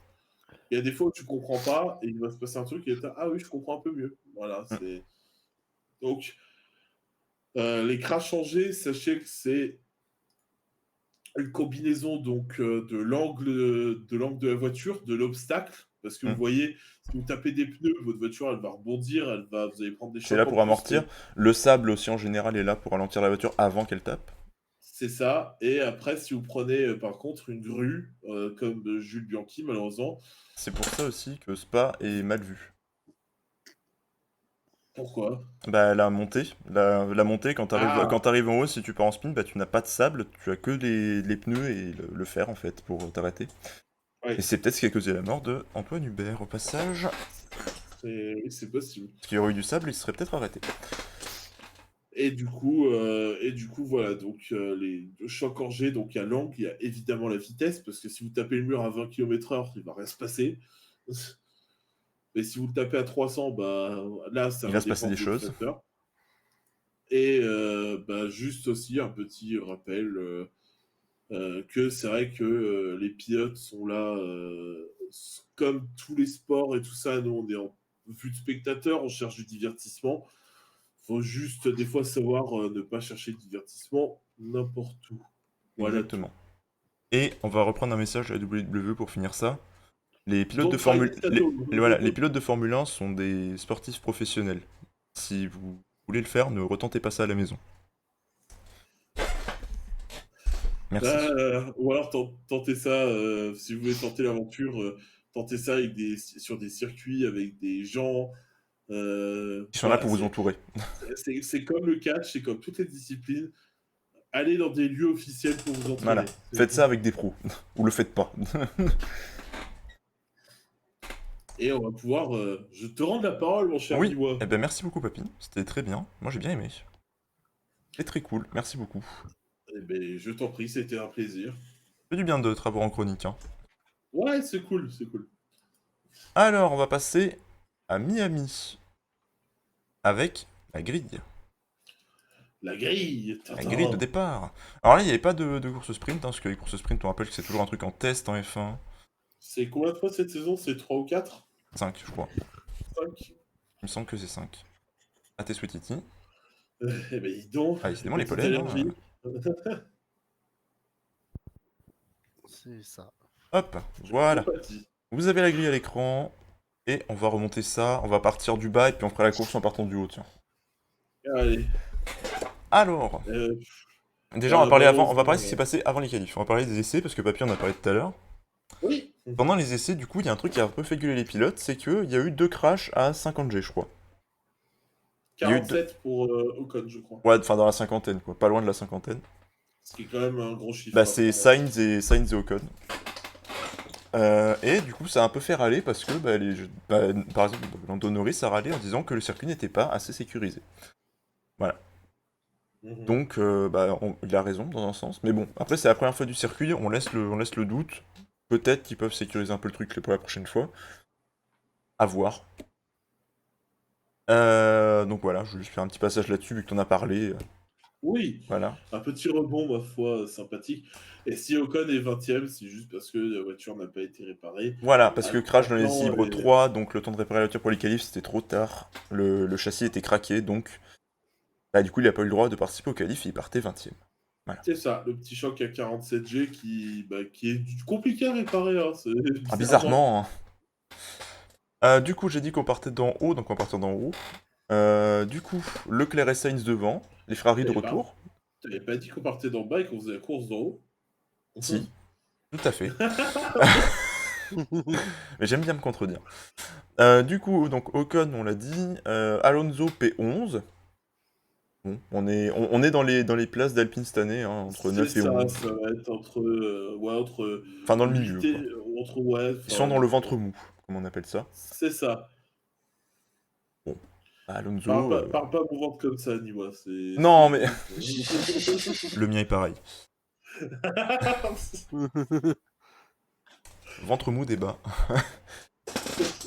Il y a des fois où tu comprends pas et il va se passer un truc et t'as ah oui, je comprends un peu mieux. Voilà, Mm. c'est donc les crashs changés, sachez que c'est une combinaison donc de l'angle de la voiture, de l'obstacle, parce que vous Mm. voyez, si vous tapez des pneus, votre voiture elle va rebondir, vous allez prendre des C'est là chocs en pour plus. amortir. Le sable aussi en général est là pour ralentir la voiture avant qu'elle tape. C'est ça. Et après, si vous prenez par contre une grue, comme Jules Bianchi, malheureusement, C'est pour ça aussi que Spa est mal vu. pourquoi? Bah la montée, la montée quand Ah, t'arrives en haut, si tu pars en spin, bah tu n'as pas de sable, tu as que les pneus et le fer en fait pour t'arrêter. Et oui, c'est peut-être ce qui a causé la mort de Antoine Hubert au passage. oui, c'est possible. Parce qu'il y aurait eu du sable, il serait peut-être arrêté. Et du coup, voilà, donc les deux chocs en G, donc il y a l'angle, il y a évidemment la vitesse, parce que si vous tapez le mur à 20 km/h, il va rien se passer. Mais si vous le tapez à 300, bah là, ça Il va va se passer dépendre des de votre choses. moteur. Et bah, juste aussi un petit rappel que c'est vrai que les pilotes sont là, comme tous les sports et tout ça, nous on est en vue de spectateur, on cherche du divertissement. Faut juste des fois savoir ne pas chercher le divertissement n'importe où. Voilà tout. Exactement. Et on va reprendre un message à la WWE pour finir ça. Les pilotes de Don't try Formule... this at home. voilà, les pilotes de Formule 1 sont des sportifs professionnels. Si vous voulez le faire, ne retentez pas ça à la maison. Merci. Ou alors tentez ça, si vous voulez tenter l'aventure, tentez ça sur des circuits avec des gens. Ils sont là Voilà, pour vous entourer. c'est comme le catch, c'est comme toutes les disciplines. Allez dans des lieux officiels pour vous Voilà. entraîner. Faites ça avec des pros. Ou le faites pas. Et on va pouvoir. Je te rends la parole, mon cher Oui. Biwa. Eh ben merci beaucoup, Papy. C'était très bien. Moi, j'ai bien aimé. C'était très cool. Merci beaucoup. Eh ben, je t'en prie, c'était un plaisir. C'est du bien de te avoir en chronique, hein. Ouais, c'est cool, c'est cool. Alors, on va passer à Miami. Avec la grille. La grille. La grille de départ. Alors là, il n'y avait pas de course sprint, hein, parce que les courses sprint, on rappelle que c'est toujours un truc en test en F1. C'est combien de fois cette saison? C'est 3 ou 4? 5, je crois. 5? Il me semble que c'est 5. À tes Titi. Eh ben, dis donc, Ah, décidément, les petite pollens, allergie. C'est ça. Hop, voilà. Compatie. Vous avez la grille à l'écran. Et on va remonter ça. On va partir du bas et puis on fera la course en partant du haut, tiens. Allez. Alors, Euh, déjà, on va parler avant. On va malheureusement, parler de ce qui s'est passé avant les qualifs. On va parler des essais parce que Papy en a parlé tout à l'heure. oui. Pendant les essais, du coup, il y a un truc qui a un peu fait gueuler les pilotes, c'est qu'il y a eu 2 crashs à 50 G, je crois. Il y a eu 47 pour Ocon, je crois. Ouais, enfin dans la cinquantaine, quoi. Pas loin de la cinquantaine. Ce qui est quand même un gros chiffre. Bah, c'est Sainz et Ocon. Et du coup, ça a un peu fait râler parce que, par exemple, Lando Norris a râlé en disant que le circuit n'était pas assez sécurisé. Voilà. Mhm. Donc, il a raison dans un sens. Mais bon, après, c'est la première fois du circuit, on laisse le doute. Peut-être qu'ils peuvent sécuriser un peu le truc pour la prochaine fois. À voir. Donc voilà, je vais juste faire un petit passage là-dessus vu que t'en as parlé. Oui, Voilà. un petit rebond, ma foi, sympathique. Et si Ocon est 20e, c'est juste parce que la voiture n'a pas été réparée. Voilà, parce que Alors crash dans les pourtant, libres 3, donc le temps de réparer la voiture pour les qualifs, c'était trop tard. Le châssis était craqué, donc bah, du coup, il a pas eu le droit de participer au qualif et il partait 20ème. Voilà. c'est ça, le petit choc à 47G qui est compliqué à réparer, hein, c'est Ah, bizarrement. bizarrement, hein. Du coup, j'ai dit qu'on partait d'en haut, donc on partait d'en haut. Du coup, Leclerc et Sainz devant, les Ferrari de T'avais pas, retour. t'avais pas dit qu'on partait d'en bas et qu'on faisait la course d'en haut? Si, tout à fait. Mais j'aime bien me contredire. Du coup, donc Ocon, on l'a dit. Alonso P11. Bon, on est dans les places d'Alpine cette année, hein, entre C'est 9 et ça, 11. ça va être entre, ouais, entre Enfin, dans le milieu, 8 et... quoi. Entre, ouais, Ils sont enfin, dans le ventre mou, comme on appelle ça. c'est ça. Bon, bah, Parle Alonso... pas, parle pas mon ventre comme ça, Nima, Non, mais c'est- le mien est pareil. Ventre mou débat.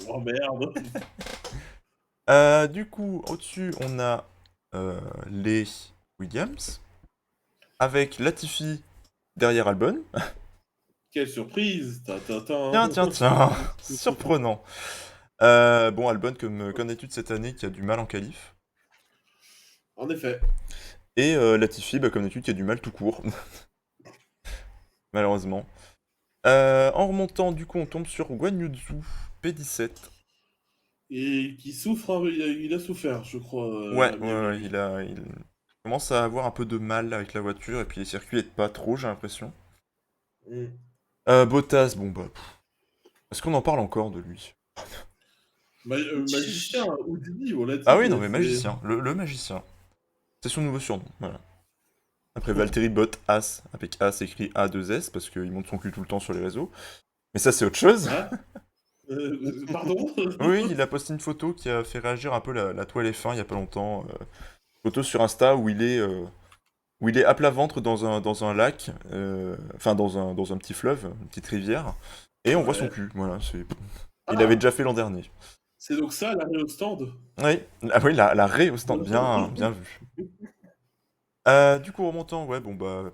Oh merde. Du coup, au-dessus, on a les Williams, avec Latifi derrière Albon. Quelle surprise. Ta, ta, ta. Tiens, tiens, tiens, surprenant. Bon, Albon, comme d'habitude cette année, qui a du mal en qualif. En effet. Et Latifi, bah, comme d'habitude, qui a du mal tout court. Malheureusement. En remontant, du coup, on tombe sur Guan Yu Zhou, P17. Et qui souffre, hein, il a souffert, je crois, Ouais, à ouais, Miami, ouais, lui. il commence à avoir un peu de mal avec la voiture, et puis les circuits aident pas trop, j'ai l'impression. Mm. Bottas, bon bah... Est-ce qu'on en parle encore de lui? Magicien, Houdini, on l'a Ah dit. oui, non mais C'est... magicien, le magicien. C'est son nouveau surnom, voilà. Après Valtteri Bottas, avec A s'écrit A2S, parce qu'il monte son cul tout le temps sur les réseaux. Mais ça c'est autre chose. Hein. Pardon. Oui, il a posté une photo qui a fait réagir un peu la toile F1 il y a pas longtemps. Photo sur Insta où il est à plat ventre dans un lac, enfin dans un petit fleuve, une petite rivière, et on voit son Ouais. cul, voilà. Il l'avait Ah, déjà fait l'an dernier. c'est donc ça, l'arrêt au stand. Oui, ah oui, la raie au stand, bien, bien vu. Du coup, remontant, ouais, bon bah,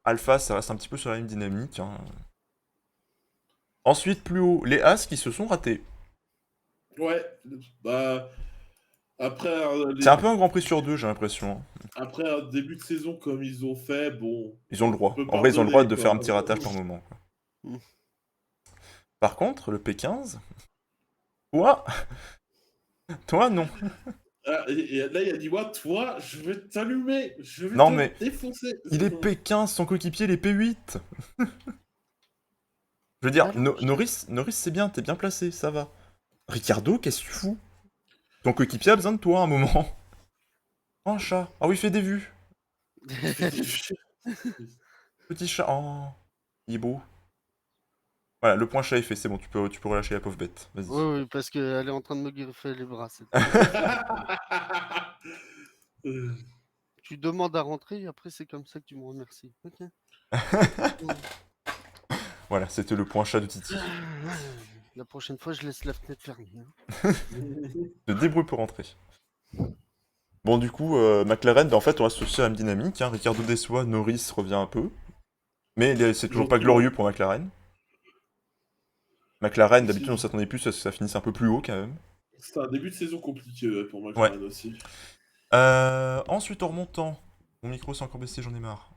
Alpha, ça reste un petit peu sur la même dynamique, hein. Ensuite, plus haut, les As qui se sont ratés. Ouais, bah, après, C'est un peu un Grand Prix sur deux, j'ai l'impression, hein. après un début de saison comme ils ont fait, bon, Ils ont le on droit. peut En vrai, ils ont le droit pardonner, de faire quoi. un petit ratage par moment, quoi. Par contre, le P15, toi, toi non. Ah, et là, il a dit, moi, toi, je vais t'allumer, je vais Non te mais, défoncer. il est P15, son coéquipier, il est P8. Je veux dire, Alors, Norris c'est bien, t'es bien placé, ça va. Ricardo, qu'est-ce que tu fous? Ton coéquipier a besoin de toi à un moment. Oh, un chat. Ah oui, il fait des vues. Petit chat. Oh, il est beau. Voilà, le point chat est fait, c'est bon, tu peux relâcher la pauvre bête. Vas-y. oui, oui, parce qu'elle est en train de me griffer les bras. Tu demandes à rentrer, après c'est comme ça que tu me remercies. Ok. Voilà, c'était le point chat de Titi. La prochaine fois, je laisse la fenêtre fermée, hein. Te débrouille pour rentrer. Bon, du coup, McLaren, bah, en fait, on reste aussi à la même dynamique, hein. Ricardo déçoit, Norris revient un peu. Mais c'est toujours pas Gentiment. glorieux pour McLaren. McLaren, d'habitude, on s'attendait plus à ce que ça finisse un peu plus haut quand même. C'était un début de saison compliqué ouais, pour Ouais. McLaren aussi. Ensuite, en remontant, mon micro s'est encore baissé, j'en ai marre.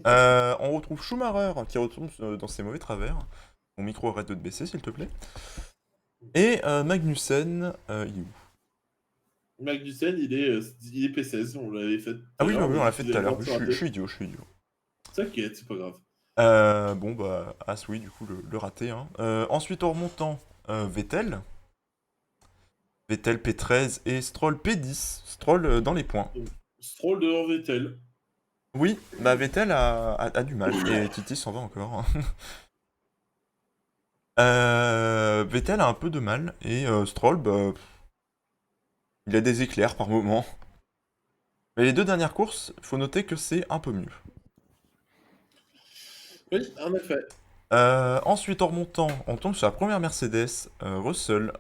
On retrouve Schumacher qui retombe dans ses mauvais travers. Mon micro arrête de te baisser, s'il te plaît. Et Magnussen, il est où? Magnussen, il est P16, on l'avait fait tout Ah à oui, l'heure. oui, on l'a fait Vous tout à avez le l'heure. droit de se rater. Je suis idiot, je suis idiot. T'inquiète, c'est pas grave. Bon, bah, As, oui, du coup, le raté, hein. Ensuite, en remontant, Vettel. Vettel P13 et Stroll P10. Stroll dans les points. Stroll devant Vettel. Oui, bah Vettel a du mal. Et Titi s'en va encore, hein. Vettel a un peu de mal. Et Stroll, bah, il a des éclairs par moment. Mais les deux dernières courses, faut noter que c'est un peu mieux. Oui, en effet. Ensuite, en remontant, on tombe sur la première Mercedes, Russell.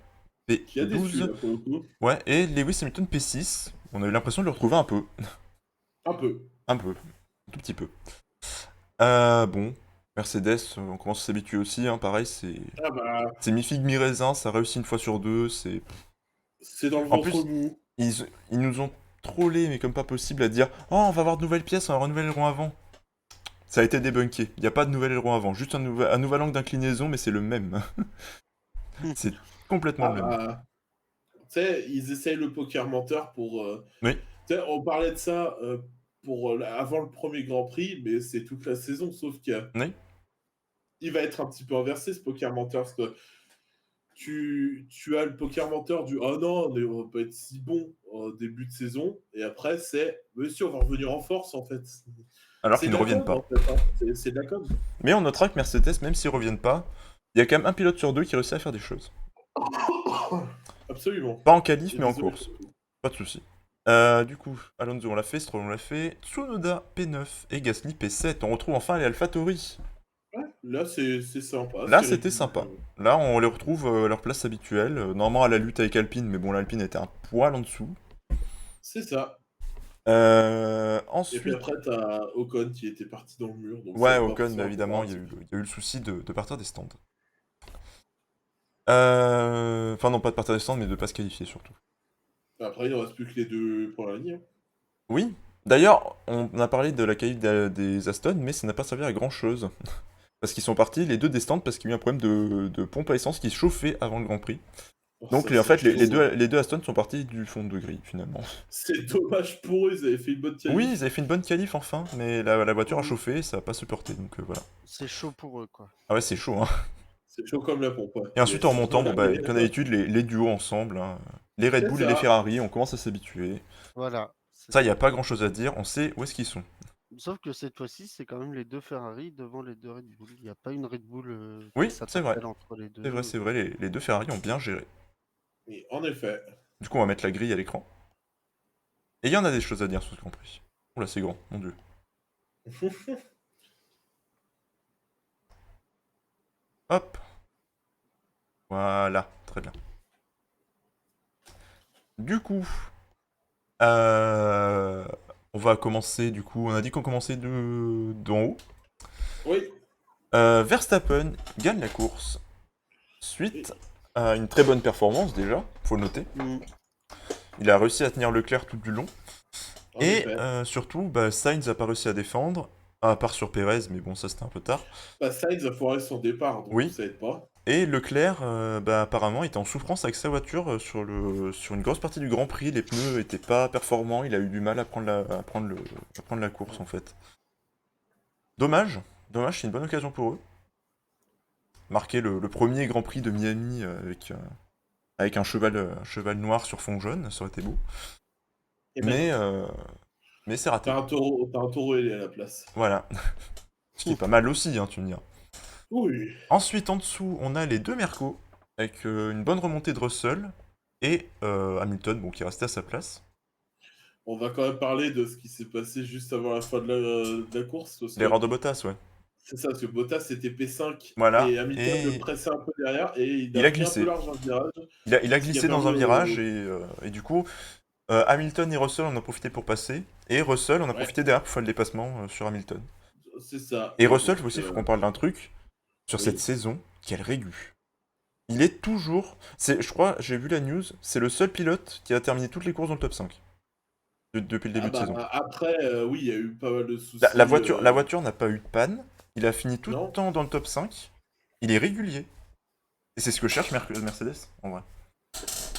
Qui a déçu, P12. là, pour le coup. Ouais, et Lewis Hamilton P6. On a eu l'impression de le retrouver un peu. Un peu. Un peu. Un tout petit peu. Bon. Mercedes, on commence à s'habituer aussi, hein, pareil, c'est... Ah bah, C'est mi-figue, mi-raisin, ça réussit une fois sur deux, c'est... c'est dans le En ventre plus, mou. ils nous ont trollé, mais comme pas possible, à dire « Oh, on va avoir de nouvelles pièces, on va avoir un nouvel aileron avant ». Ça a été débunké, il n'y a pas de nouvel aileron avant, juste un nouvel angle d'inclinaison, mais c'est le même. C'est complètement Ah le même. bah, tu sais, ils essayent le poker menteur pour. Oui, Tu sais, on parlait de ça pour avant le premier Grand Prix, mais c'est toute la saison, sauf qu'il oui, va être un petit peu inversé ce poker menteur, parce que tu as le poker menteur du oh non, on va pas être si bon au début de saison, et après c'est monsieur, on va revenir en force en fait. alors C'est qu'ils de ne la reviennent com en pas. fait, hein. C'est de la com. Mais on notera que Mercedes, même s'ils reviennent pas, il y a quand même un pilote sur deux qui réussit à faire des choses. Absolument. Pas en qualif, Et mais en désolé course. pour tout. Pas de soucis. Du coup, Alonso on l'a fait, Stroll on l'a fait, Tsunoda P9 et Gasly P7. On retrouve enfin les AlphaTauri. Ouais, là c'est sympa, Là c'est c'était Red Bull. sympa. Là on les retrouve à leur place habituelle. Normalement à la lutte avec Alpine, mais bon l'Alpine était un poil en dessous. C'est ça. Et puis Ensuite, après, t'as Ocon qui était parti dans le mur, donc ça ouais n'a pas Ocon, bah, forcément évidemment, il y a comparatif. eu le souci de partir des stands. Enfin non, pas de partir des stands, mais de pas se qualifier surtout. Après, il ne reste plus que les deux pour la ligne, hein. Oui, d'ailleurs, on a parlé de la qualif des Aston, mais ça n'a pas servi à grand chose. Parce qu'ils sont partis les deux des stands parce qu'il y a eu un problème de pompe à essence qui se chauffait avant le Grand Prix. Oh, Donc ça, en c'est fait, chiant, ça. les deux Aston sont partis du fond de grille finalement. C'est dommage pour eux, ils avaient fait une bonne Oui, qualif. ils avaient fait une bonne qualif enfin, mais la voiture a Mhm. chauffé et ça n'a pas supporté, donc voilà. C'est chaud pour eux, quoi. Ah ouais, c'est chaud, hein. C'est chaud comme la pompe, ouais. Et ensuite, en Yes. remontant, bon bah, comme d'habitude, les duos ensemble, hein. Les Red C'est Bull et les ça. Ferrari, on commence à s'habituer. Voilà, c'est Ça, il n'y a ça. pas grand chose à dire, on sait où est-ce qu'ils sont. Sauf que cette fois-ci, c'est quand même les deux Ferrari devant les deux Red Bull. Il n'y a pas une Red Bull qui Oui, c'est vrai. s'interpelle entre les C'est vrai, deux. c'est vrai, les deux Ferrari ont bien géré. Et en effet. Du coup, on va mettre la grille à l'écran. Et il y en a des choses à dire sur ce Grand Prix. Oula, c'est grand, mon dieu. Hop. Voilà, très bien. Du coup, on va commencer, du coup, on a dit qu'on commençait d'en haut. Oui. Verstappen gagne la course suite à une très bonne performance déjà, faut le noter. Mm. Il a réussi à tenir Leclerc tout du long. En Et effet. surtout, bah, Sainz a pas réussi à défendre, à part sur Perez, mais bon, ça c'était un peu tard. Bah, Sainz a foiré son départ, donc Oui. ça aide pas. Et Leclerc, bah, apparemment, était en souffrance avec sa voiture sur une grosse partie du Grand Prix. Les pneus étaient pas performants, il a eu du mal à prendre la course en fait. Dommage, dommage, c'est une bonne occasion pour eux. Marquer le premier Grand Prix de Miami avec un cheval noir sur fond jaune, ça aurait été beau. Et ben non. Mais c'est raté. T'as un taureau ailé à la place. Voilà. Ce qui est pas mal aussi, hein, tu me diras. Oui. Ensuite, en dessous, on a les deux Mercos, avec une bonne remontée de Russell, et Hamilton, bon, qui est resté à sa place. On va quand même parler de ce qui s'est passé juste avant la fin de la course, parce que L'erreur de Bottas, ouais. c'est ça, parce que Bottas était P5 Voilà, et Hamilton le et pressait un peu derrière et il il a a mis un peu glissé. large un virage. Il a Ce qui a glissé dans permis un virage, et du coup, Hamilton et Russell en ont profité pour passer, et Russell en a Ouais, profité derrière pour faire le dépassement sur Hamilton. c'est ça. Et Et Russell, donc, aussi, il faut qu'on parle d'un truc, sur cette oui. saison, quel régu. Il est toujours... Je crois, j'ai vu la news, c'est le seul pilote qui a terminé toutes les courses dans le top 5, depuis le Ah début de bah saison. après, oui, il y a eu pas mal de La soucis. voiture n'a pas eu de panne. Il a fini tout le Non? temps dans le top 5. Il est régulier. Et c'est ce que cherche Mercedes, en vrai.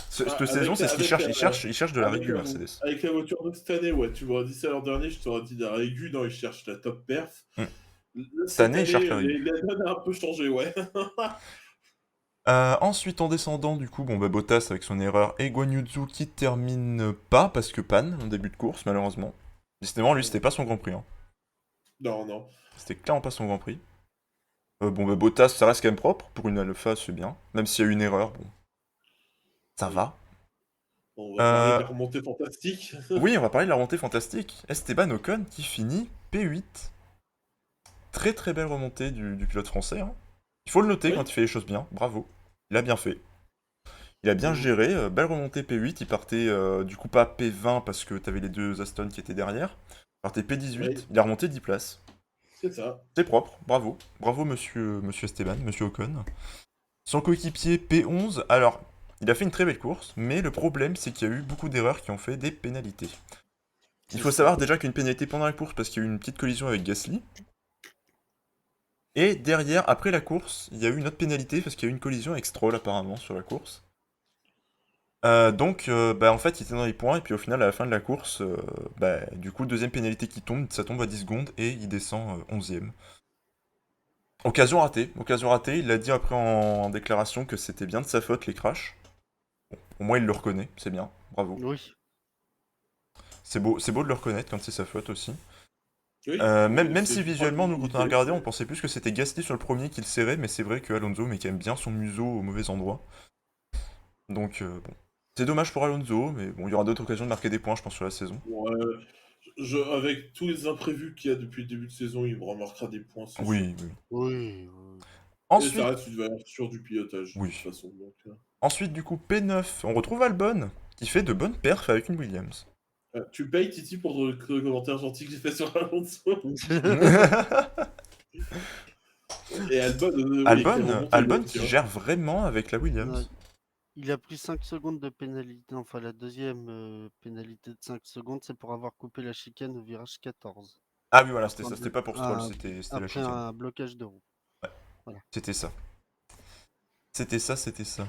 Cette saison, c'est ce qu'il cherche. Il cherche de la régu, Mercedes. Avec la voiture de cette année, ouais, tu m'aurais dit ça l'an dernier, je t'aurais dit la régu, non, il cherche la top perf. Mm. Là, Cette cette année, il cherche année, la régu. la donne a un peu changé, ouais. Ensuite, en descendant, du coup, bon, bah, Bottas avec son erreur. Et Guan Yu Zhou qui termine pas, parce que panne en début de course, malheureusement. Décidément, lui, c'était pas son Grand Prix. Hein. Non, non. C'était clairement pas son Grand Prix. Bon, bah, Bottas, ça reste quand même propre. Pour une Alpha, c'est bien. Même s'il y a eu une erreur, bon, ça Oui. va. On va parler de la remontée fantastique. Oui, on va parler de la remontée fantastique. Esteban Ocon qui finit P8. Très très belle remontée du pilote français. Hein. Il faut le noter Oui. quand il fait les choses bien. Bravo. Il a bien fait. Il a bien Mhm. géré, belle remontée P8, il partait du coup pas P20 parce que t'avais les deux Aston qui étaient derrière. Il partait P18, Oui, il a remonté 10 places. c'est ça. C'est propre, bravo. Bravo monsieur Esteban, monsieur Ocon. Son coéquipier P11, alors, il a fait une très belle course, mais le problème c'est qu'il y a eu beaucoup d'erreurs qui ont fait des pénalités. Il C'est faut ça. savoir déjà qu'il y a une pénalité pendant la course parce qu'il y a eu une petite collision avec Gasly. Et derrière, après la course, il y a eu une autre pénalité parce qu'il y a eu une collision avec Stroll apparemment sur la course. Donc, bah, en fait, il était dans les points, et puis au final, à la fin de la course, bah, du coup, deuxième pénalité qui tombe, ça tombe à 10 secondes, et il descend 11ème. Occasion ratée, il l'a dit après en déclaration que c'était bien de sa faute les crashs. Au moins, il le reconnaît, c'est bien, bravo. Oui. C'est beau de le reconnaître quand c'est sa faute aussi. Oui, Même c'est si je crois visuellement, nous, qu'il quand on a fait. regardé, on pensait plus que c'était Gasly sur le premier qui le serrait, mais c'est vrai que Alonso met quand même bien son museau au mauvais endroit. Donc, bon. C'est dommage pour Alonso, mais bon, il y aura d'autres occasions de marquer des points, je pense, sur la saison. Ouais, avec tous les imprévus qu'il y a depuis le début de saison, il me remarquera des points, c'est sûr. Oui, oui. Oui. Oui. Et ça Ensuite, reste une valeur sûre du pilotage, de toute oui. façon. Donc, Ensuite, du coup, P9, on retrouve Albon, qui fait de bonnes perfs avec une Williams. tu payes Titi pour le commentaire gentil que j'ai fait sur Alonso. Et Albon, oui, qui est remonté lui Albon aussi. qui Hein. gère vraiment avec la Ouais. Williams. Il a pris 5 secondes de pénalité. Enfin, la deuxième pénalité de 5 secondes, c'est pour avoir coupé la chicane au virage 14. Ah oui, voilà, c'était Après ça. C'était pas pour Stroll, c'était la après chicane. un blocage de roue. Ouais, Voilà. c'était ça. C'était ça.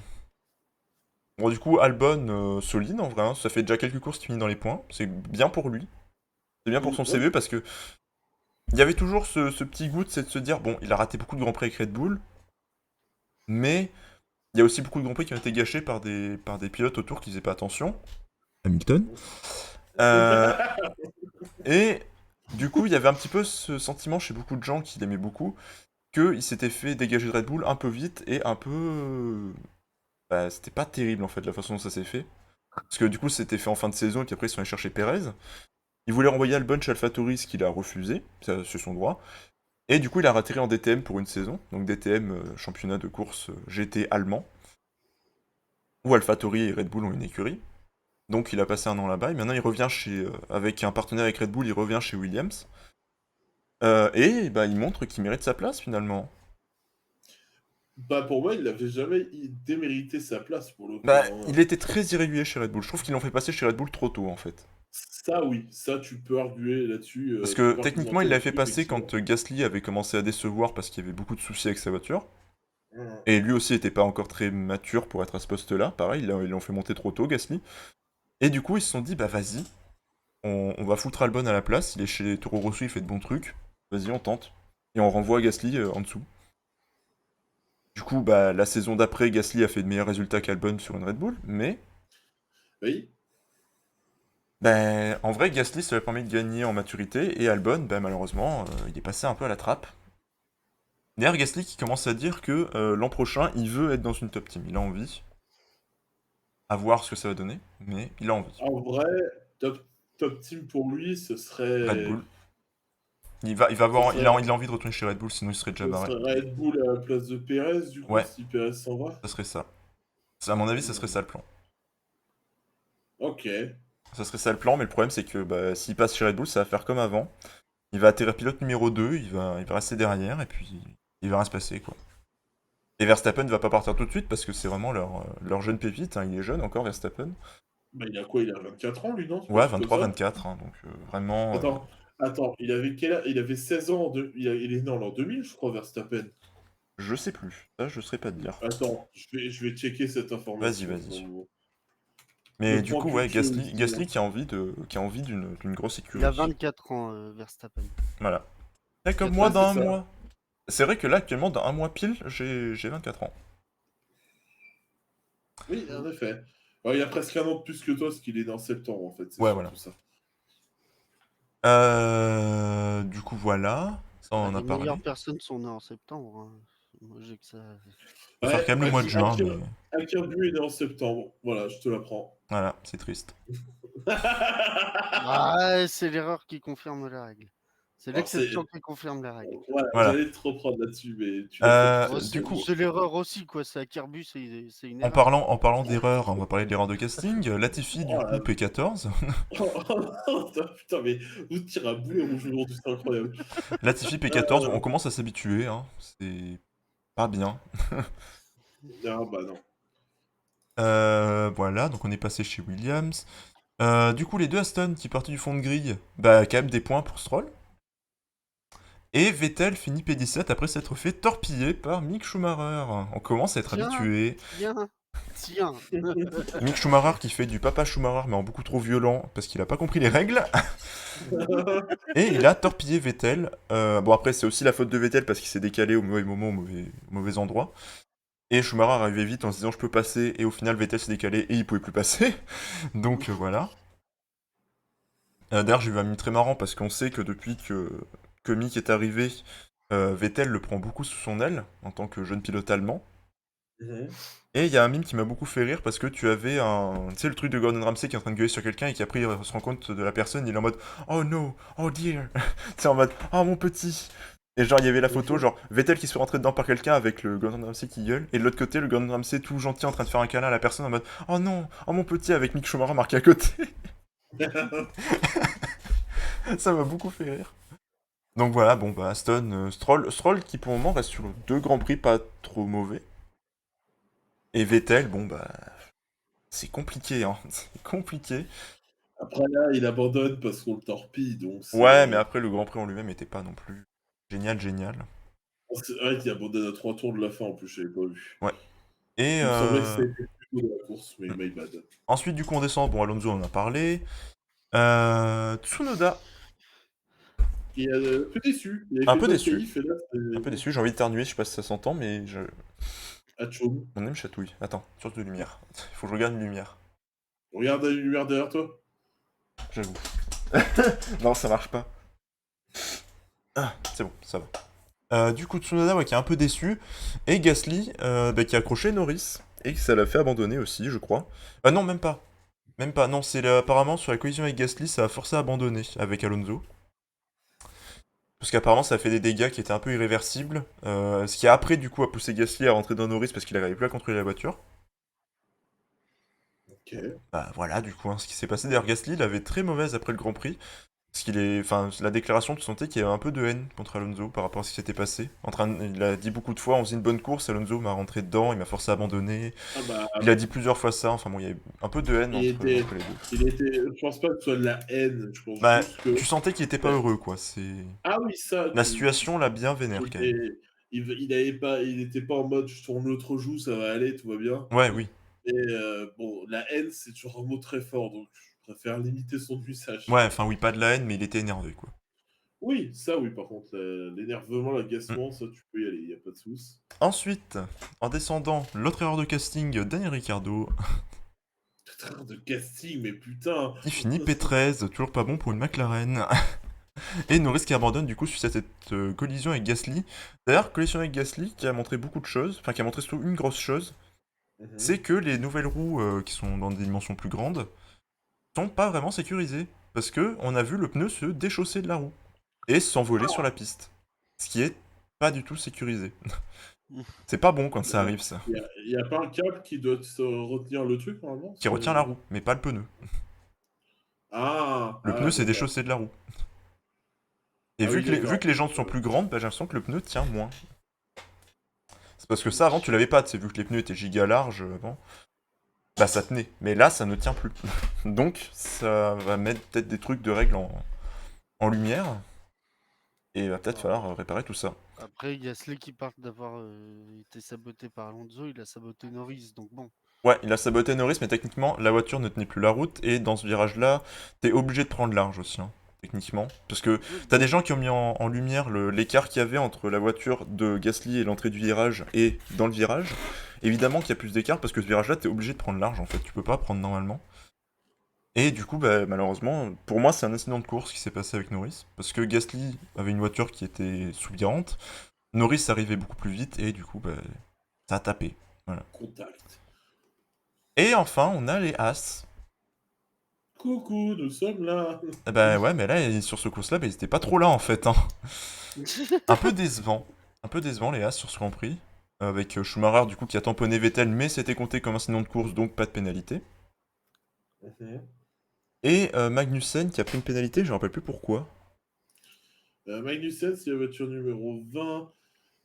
Bon, du coup, Albon, solide en vrai, hein. Ça fait déjà quelques courses qu'il finit dans les points. C'est bien pour lui. C'est bien pour son Ouais. CV parce que il y avait toujours ce petit goût, c'est de se dire, bon, il a raté beaucoup de Grands Prix avec Red Bull, mais il y a aussi beaucoup de Grands Prix qui ont été gâchés par des pilotes autour qui faisaient pas attention. Hamilton. Euh, et du coup, il y avait un petit peu ce sentiment chez beaucoup de gens qui l'aimaient beaucoup, qu'il s'était fait dégager de Red Bull un peu vite et un peu... Bah, c'était pas terrible en fait la façon dont ça s'est fait. Parce que du coup, c'était fait en fin de saison et puis après ils sont allés chercher Perez. Ils voulaient renvoyer Albon chez AlphaTauri, ce qu'il a refusé, ça, c'est son droit. Et du coup, il a ratterri en DTM pour une saison, donc DTM, championnat de course GT allemand, où AlphaTauri et Red Bull ont une écurie. Donc il a passé un an là-bas, et maintenant il revient avec un partenaire avec Red Bull, il revient chez Williams. Et bah, il montre qu'il mérite sa place finalement. Bah, pour moi, il n'avait jamais démérité sa place, pour le Bah, coup. Hein. il était très irrégulier chez Red Bull. Je trouve qu'ils l'ont fait passer chez Red Bull trop tôt en fait. Ça, oui, ça, tu peux arguer là-dessus, Parce tu que peux techniquement, argumenter il l'avait fait là-dessus, passer effectivement. quand Gasly avait commencé à décevoir parce qu'il y avait beaucoup de soucis avec sa voiture. Hum. Et lui aussi était pas encore très mature pour être à ce poste-là. Pareil, ils l'ont fait monter trop tôt, Gasly. Et du coup, ils se sont dit, bah vas-y, on va foutre Albon à la place. Il est chez Toro Rosso, il fait de bons trucs. Vas-y, on tente. Et on renvoie Gasly en dessous. Du coup, bah, la saison d'après, Gasly a fait de meilleurs résultats qu'Albon sur une Red Bull. Mais, Oui, ben, en vrai, Gasly, ça lui a permis de gagner en maturité. Et Albon, ben, malheureusement, il est passé un peu à la trappe. D'ailleurs, Gasly qui commence à dire que l'an prochain, il veut être dans une top team. Il a envie. À voir ce que ça va donner, mais il a envie. en vrai, top, top team pour lui, Red Bull. ce serait, Il a envie de retourner chez Red Bull, sinon il serait déjà ce barré. serait Red Bull à la place de Perez, du coup, Ouais, si Perez s'en va. ça serait ça. À mon avis, ça serait ça le plan. Ok. Ça serait ça le plan, mais le problème c'est que bah, s'il passe chez Red Bull, ça va faire comme avant. Il va atterrir pilote numéro 2, il va rester derrière, et puis il va rien se passer, quoi. Et Verstappen ne va pas partir tout de suite, parce que c'est vraiment leur jeune pépite, hein. Il est jeune encore, Verstappen. Bah, il a quoi? Il a 24 ans, lui, non? C'est pas un Ouais, truc comme ça? 23-24, hein, donc vraiment... Attends, il avait quel âge? Il avait 16 ans, il est né en l'an 2000, je crois, Verstappen. je sais plus, ça je saurais pas te dire. Attends, je vais checker cette Vas-y, information. vas-y. Le Mais du point coup, ouais, culture ici. Gasly qui a envie d'une grosse Il a écurie. 24 ans, Verstappen. Voilà. Et comme moi Ouais, Quatre-vingt- c'est dans un ça. mois. C'est vrai que là, actuellement, dans un mois pile, j'ai 24 ans. Oui, en effet. Ouais, il a presque un an de plus que toi, parce qu'il est né en septembre, en fait. C'est Ouais, voilà. surtout ça. Du coup, voilà. Ça, on Bah, en a les meilleures parlé. personnes sont nées en septembre. Hein. Moi, j'ai que ça. Faut faire Ouais, quand même le mois de juin, mais Aki est né en septembre. Voilà, je te l'apprends. voilà, c'est triste. Ah, c'est l'erreur qui confirme la règle. C'est Alors, l'exception qui confirme la règle. Voilà, Voilà. j'allais te reprendre là-dessus, mais tu l'as fait très Oh, Du très coup, bien. c'est l'erreur aussi, quoi. C'est à Kirby, c'est une en erreur. parlant d'erreurs, on va parler de l'erreur de casting. Latifi, du Oh, coup, P14. putain, mais vous tirez à boulet rouge aujourd'hui, c'est incroyable. Latifi, P14, on commence à s'habituer, hein. C'est pas bien. Ah bah non. Voilà, donc on est passé chez Williams. Du coup, les deux Aston qui partaient du fond de grille, bah, quand même des points pour Stroll. Et Vettel finit P17 après s'être fait torpiller par Mick Schumacher. On commence à être Tiens, habitué. tiens. Mick Schumacher qui fait du papa Schumacher, mais en beaucoup trop violent parce qu'il a pas compris les règles. Et il a torpillé Vettel. Bon, après, c'est aussi la faute de Vettel parce qu'il s'est décalé au mauvais moment, au mauvais endroit. Et Schumacher arrivait vite en se disant je peux passer. Et au final, Vettel s'est décalé et il pouvait plus passer. Donc voilà. D'ailleurs, j'ai vu un meme très marrant parce qu'on sait que depuis que Mick est arrivé, Vettel le prend beaucoup sous son aile en tant que jeune pilote allemand. Mhm. Et il y a un meme qui m'a beaucoup fait rire parce que tu avais tu sais, le truc de Gordon Ramsay qui est en train de gueuler sur quelqu'un et qui après il se rend compte de la personne, il est en mode oh no, oh dear. C'est en mode oh mon petit. Et genre il y avait la photo, Mhm. genre Vettel qui se fait rentrer dedans par quelqu'un avec le Gordon Ramsay qui gueule, et de l'autre côté le Gordon Ramsay tout gentil en train de faire un câlin à la personne en mode oh non, oh mon petit avec Mick Schumacher marqué à côté. Ça m'a beaucoup fait rire. Donc voilà, bon bah Aston, Stroll qui pour le moment reste sur deux grands prix pas trop mauvais. Et Vettel, bon bah c'est compliqué, hein. C'est compliqué. Après là, il abandonne parce qu'on le torpille, donc Ouais, mais après le Grand Prix en lui-même était pas non plus génial, génial. c'est vrai qu'il abandonne à 3 tours de la fin en plus, je l'avais pas vu. Ouais. Et Il me semblait que c'était plus tôt dans la course, mais my bad. ensuite du coup on descend, bon Alonso on en a parlé. Tsunoda, Et un peu déçu, il avait un fait une peu bonne déçu. qualif et là Un peu déçu, j'ai envie de ternuer, je sais pas si ça s'entend, mais Atchoum. mon nez me chatouille. Attends, source de lumière. Il faut que je regarde une lumière, Regarde la lumière derrière toi. j'avoue. Non, ça marche pas. Ah, c'est bon, ça va. Du coup, Tsunoda ouais, qui est un peu déçu. Et Gasly bah, qui a accroché Norris. Et que ça l'a fait abandonner aussi, je crois. Ah non, même pas. Même pas, non, apparemment sur la collision avec Gasly, ça a forcé à abandonner avec Alonso. Parce qu'apparemment ça a fait des dégâts qui étaient un peu irréversibles. Ce qui a après du coup a poussé Gasly à rentrer dans Norris parce qu'il n'arrivait plus à contrôler la voiture. Ok. Bah voilà du coup hein, ce qui s'est passé. D'ailleurs Gasly il avait très mauvaise après le Grand Prix. Parce qu'il est. Enfin la déclaration tu sentais qu'il y avait un peu de haine contre Alonso par rapport à ce qui s'était passé. Il a dit beaucoup de fois on faisait une bonne course, Alonso m'a rentré dedans, il m'a forcé à abandonner. Ah bah, Il a dit plusieurs fois ça, enfin bon il y a eu un peu de haine il entre était, les deux. il était, je pense pas que ce soit de la haine, je pense Bah juste que. tu sentais qu'il était pas heureux quoi. Ah oui, ça, La situation l'a bien il vénère quand même. était, il avait pas, il était pas en mode je tourne l'autre joue, ça va aller, tout va bien. Ouais oui. Et bon, la haine, c'est toujours un mot très fort, donc je préfère limiter son usage. Ouais enfin oui pas de la haine mais il était énervé quoi. Oui, ça oui, par contre, l'énervement, Mm. l'agacement, ça tu peux y aller, y a pas de souci. Ensuite, en descendant, l'autre erreur de casting, Daniel Ricciardo, Putain de casting, mais putain. qui finit P13, toujours pas bon pour une McLaren. Et Norris qui abandonne du coup suite à cette collision avec Gasly. D'ailleurs, collision avec Gasly qui a montré beaucoup de choses, enfin qui a montré surtout une grosse chose, c'est Mhm. que les nouvelles roues qui sont dans des dimensions plus grandes sont pas vraiment sécurisées. Parce que on a vu le pneu se déchausser de la roue et s'envoler sur la piste. Ce qui est pas du tout sécurisé. C'est pas bon quand ça arrive ça. Y a pas un câble qui doit retenir le truc normalement? Qui retient la roue, mais pas le pneu. Ah, Le ah pneu s'est d'accord. déchaussé de la roue. Et Ah oui, vu d'accord. que les jantes sont plus grandes, bah, j'ai l'impression que le pneu tient moins. C'est parce que ça, avant, tu l'avais pas, tu sais, vu que les pneus étaient giga larges avant, bah ça tenait. Mais là, ça ne tient plus. Donc, ça va mettre peut-être des trucs de règles en lumière, et il va peut-être Alors, falloir réparer tout ça. après, Gasly qui parle d'avoir été saboté par Alonso, il a saboté Norris, donc bon. Ouais, il a saboté Norris, mais techniquement, la voiture ne tenait plus la route, et dans ce virage-là, t'es obligé de prendre large aussi, hein, techniquement. Parce que Oui, t'as bah des oui. gens qui ont mis en lumière l'écart qu'il y avait entre la voiture de Gasly et l'entrée du virage, et dans le virage. Évidemment qu'il y a plus d'écart, parce que ce virage-là, t'es obligé de prendre large, en fait, tu peux pas prendre normalement. Et du coup, bah, malheureusement, pour moi, c'est un incident de course qui s'est passé avec Norris, parce que Gasly avait une voiture qui était soupirante, Norris arrivait beaucoup plus vite, et du coup, bah, ça a tapé. Voilà. Contact. Et enfin, on a les As. Coucou, nous sommes là. Eh ben ouais, mais là, sur ce course-là, ils étaient pas trop là en fait. Hein. Un peu décevant. Un peu décevant les As sur ce Grand Prix. Avec Schumacher du coup qui a tamponné Vettel, mais c'était compté comme incident de course, donc pas de pénalité. Mhm. Et Magnussen qui a pris une pénalité, je me rappelle plus pourquoi. Magnussen, c'est la voiture numéro 20.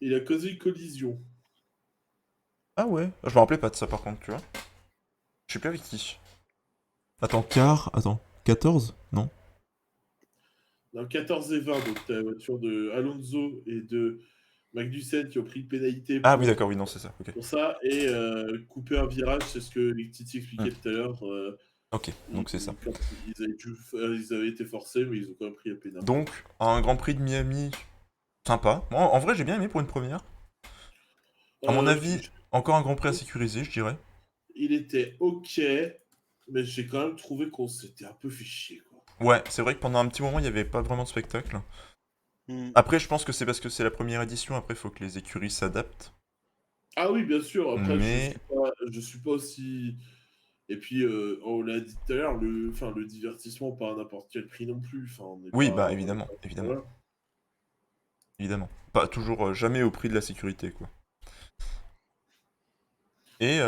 Il a causé une collision. Ah ouais, je me rappelais pas de ça par contre, tu vois. Je sais plus avec qui. Attends, Attends, 14? Non. Dans 14 et 20, donc t'as la voiture de Alonso et de Magnussen qui ont pris une pénalité Ah oui, d'accord, oui, non, c'est ça, ok. pour ça et couper un virage, c'est ce que Titi expliquait tout à l'heure. Ok, donc c'est ça. Ils avaient été forcés, mais ils ont quand même pris la pénalité. Donc, un Grand Prix de Miami, sympa. Moi, en vrai, j'ai bien aimé pour une première. À mon avis, encore un Grand Prix à sécuriser, je dirais. Il était ok, mais j'ai quand même trouvé qu'on s'était un peu fait chier, quoi. Ouais, c'est vrai que pendant un petit moment, il n'y avait pas vraiment de spectacle. Après, je pense que c'est parce que c'est la première édition, après, il faut que les écuries s'adaptent. Ah oui, bien sûr, après, Mais... je suis pas aussi... Et puis, on l'a dit tout à l'heure, le divertissement, pas à n'importe quel prix non plus. Enfin, on n'est Oui, pas... bah évidemment, évidemment. Voilà. Évidemment. Pas toujours, jamais au prix de la sécurité, quoi. Et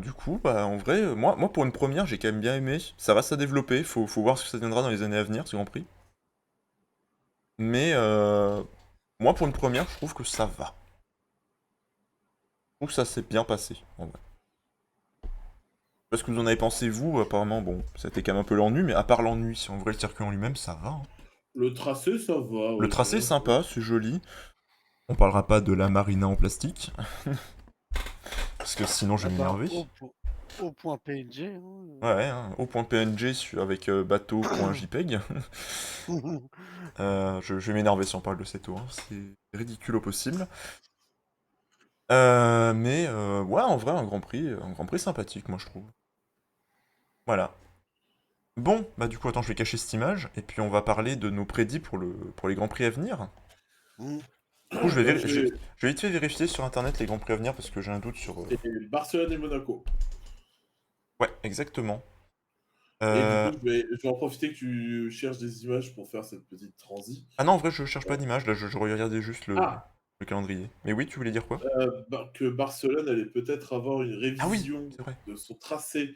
du coup, bah en vrai, moi pour une première, j'ai quand même bien aimé. Ça va se développer, faut voir ce que ça deviendra dans les années à venir, ce Grand Prix. Mais moi pour une première, je trouve que ça va. Je trouve que ça s'est bien passé, en vrai. Parce que vous en avez pensé, vous, apparemment, bon, c'était quand même un peu l'ennui, mais à part l'ennui, si en vrai le circuit en lui-même, ça va. Hein. Le tracé, ça va, Le ouais, ça tracé est va. sympa, c'est joli. On parlera pas de la marina en plastique. Parce que sinon je vais m'énerver. Au point PNG. Ouais, hein, au point PNG avec bateau.jpeg. Je vais m'énerver si on parle de cette eau, hein. C'est ridicule au possible. Mais ouais, en vrai, un Grand Prix sympathique, moi je trouve. Voilà. Bon, bah du coup, attends, je vais cacher cette image, et puis on va parler de nos prédits pour les Grands Prix à venir. Du coup, Bah, je vais vite fait vérifier sur internet les Grands Prix à venir parce que j'ai un doute sur. c'est Barcelone et Monaco. Ouais, exactement. Et du Euh, coup, je vais en profiter que tu cherches des images pour faire cette petite transi. Ah non, en vrai, je cherche pas d'image, là, je regardais juste Ah, le calendrier. Mais oui, tu voulais dire quoi? que Barcelone allait peut-être avoir une Ah oui, révision c'est vrai. de son tracé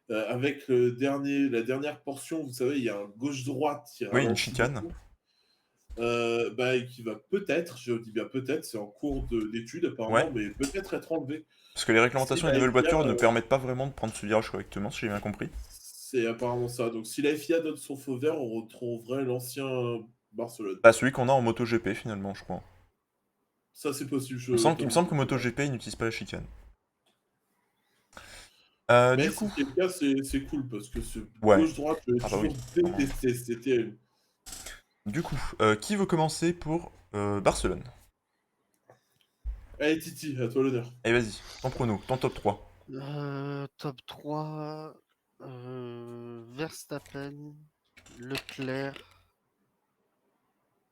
avec la dernière portion. Vous savez, il y a un gauche-droite qui Oui, une ralentit chicane. beaucoup. Et qui va peut-être, je dis bien peut-être, c'est en cours d'étude Ouais. apparemment, mais peut-être être enlevé. Parce que les Si réglementations des la nouvelles FIA, voitures ne permettent pas vraiment de prendre ce virage correctement, si j'ai bien compris. c'est apparemment ça. Donc si la FIA donne son feu vert, on retrouverait l'ancien Barcelone. Bah, celui qu'on a en MotoGP finalement, je crois. Ça, c'est possible. Il me semble que MotoGP il n'utilise pas la chicane. Mais Du si coup, c'est le cas, c'est cool parce que ce ouais. gauche-droite, je l'ai Ah bah oui, toujours clairement. détesté. C'était. Du coup, qui veut commencer pour Barcelone? Allez, Titi, à toi l'honneur. Allez, vas-y, ton prono, ton top 3. Top 3, Verstappen, Leclerc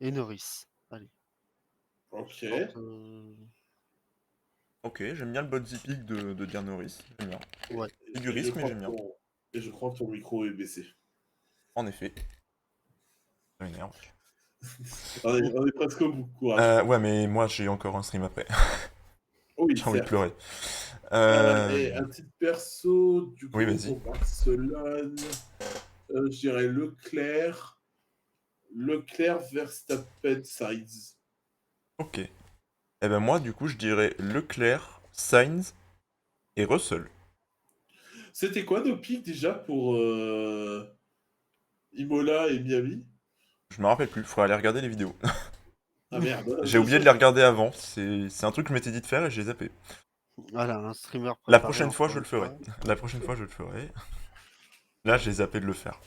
et Norris. Allez. Ok. Ok, j'aime bien le bot zipic de dire Norris, j'aime bien. Ouais. C'est du Et je risque, mais crois j'aime bien. et je crois que ton micro est baissé. En effet. Ça m'énerve. On est presque au bout, courage. Ouais, mais moi j'ai encore un stream après. Oui, J'ai envie de certes. pleurer. Et un petit perso, du Oui, coup, vas-y. pour Barcelone, je dirais Leclerc, Verstappen, Sainz. Ok. Et ben moi, du coup, je dirais Leclerc, Sainz et Russell. C'était quoi nos pics déjà pour Imola et Miami? Je me rappelle plus, faudrait aller regarder les vidéos. Ah merde. J'ai oublié de les regarder avant, c'est un truc que je m'étais dit de faire et j'ai zappé. Voilà, un streamer La préparé prochaine fois, encore je une le ferai. fois. La prochaine fois, je le ferai. Là, j'ai zappé de le faire.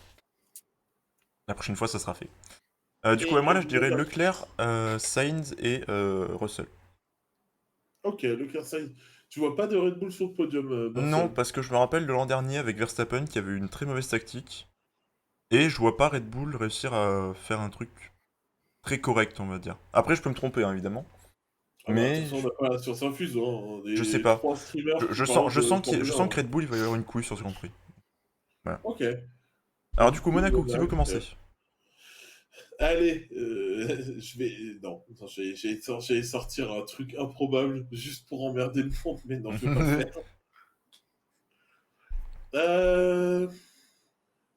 La prochaine fois, ça sera fait. Du coup, ouais, moi là, je dirais Leclerc, Sainz et Russell. Ok, Leclerc, Sainz. Tu vois pas de Red Bull sur le podium, Non, Barcelone? parce que je me rappelle de l'an dernier avec Verstappen qui avait eu une très mauvaise tactique. Et je vois pas Red Bull réussir à faire un truc très correct, on va dire. Après, je peux me tromper, hein, évidemment. Ah bah Mais attention, on n'a pas la science infuse, hein. On je sais est pas. trois streamers qui Je parlent de je Formule sens que 1. Red Bull, il va y avoir une couille sur ce Grand Prix. Voilà. Ok. Alors du coup, Monaco, qui veut Monaco. commencer? Allez, je vais. Non, attends, j'allais sortir un truc improbable juste pour emmerder le monde, mais non, je vais pas le faire.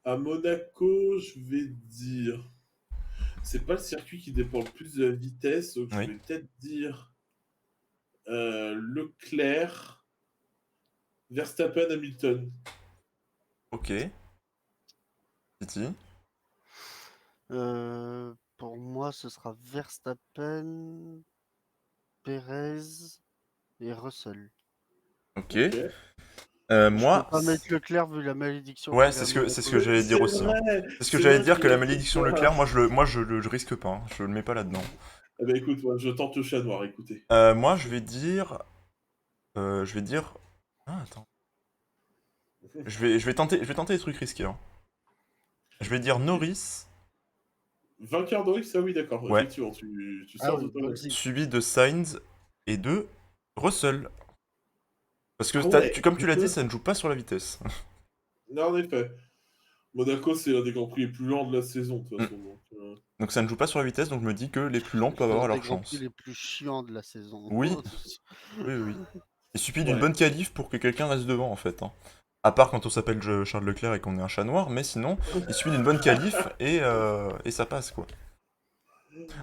À Monaco, je vais dire. C'est pas le circuit qui dépend le plus de la vitesse, donc Oui. je vais peut-être dire Leclerc, Verstappen, Hamilton. Ok. Titi. Pour moi, ce sera Verstappen, Perez et Russell. Ok. Ok. Je peux Moi, pas mettre Leclerc vu la malédiction ouais, qu'il a à c'est ce Monaco. que j'allais dire C'est aussi, hein. vrai, C'est ce que c'est j'allais vrai dire, qu'il que la a fait malédiction ça. Leclerc, je le risque pas, hein. Je le mets pas là-dedans. Eh ben écoute, moi, je tente le chat noir, écoutez. Moi, je vais dire... Je vais dire... Ah, attends. Je vais tenter des trucs risqués, hein. Je vais dire Norris, Vainqueur d'Orix, ah oui, d'accord, ouais, effectivement, tu Ah sors oui, de ta bonne boîte. idée. suivi de Sainz et de Russell. Parce que, Ah ouais, comme tu l'as dit, Russell. ça ne joue pas sur la vitesse. Non, en effet. Monaco, c'est un des grands prix les plus lents de la saison, de toute Mm. façon. Donc, Donc ça ne joue pas sur la vitesse, donc je me dis que les plus lents peuvent C'est avoir un des leur grands prix chance. les plus chiants de la saison. Oui, oui, oui. Il suffit d'une ouais. bonne qualif pour que quelqu'un reste devant, en fait, hein. À part quand on s'appelle Charles Leclerc et qu'on est un chat noir, mais sinon, il suffit d'une bonne qualif et ça passe, quoi.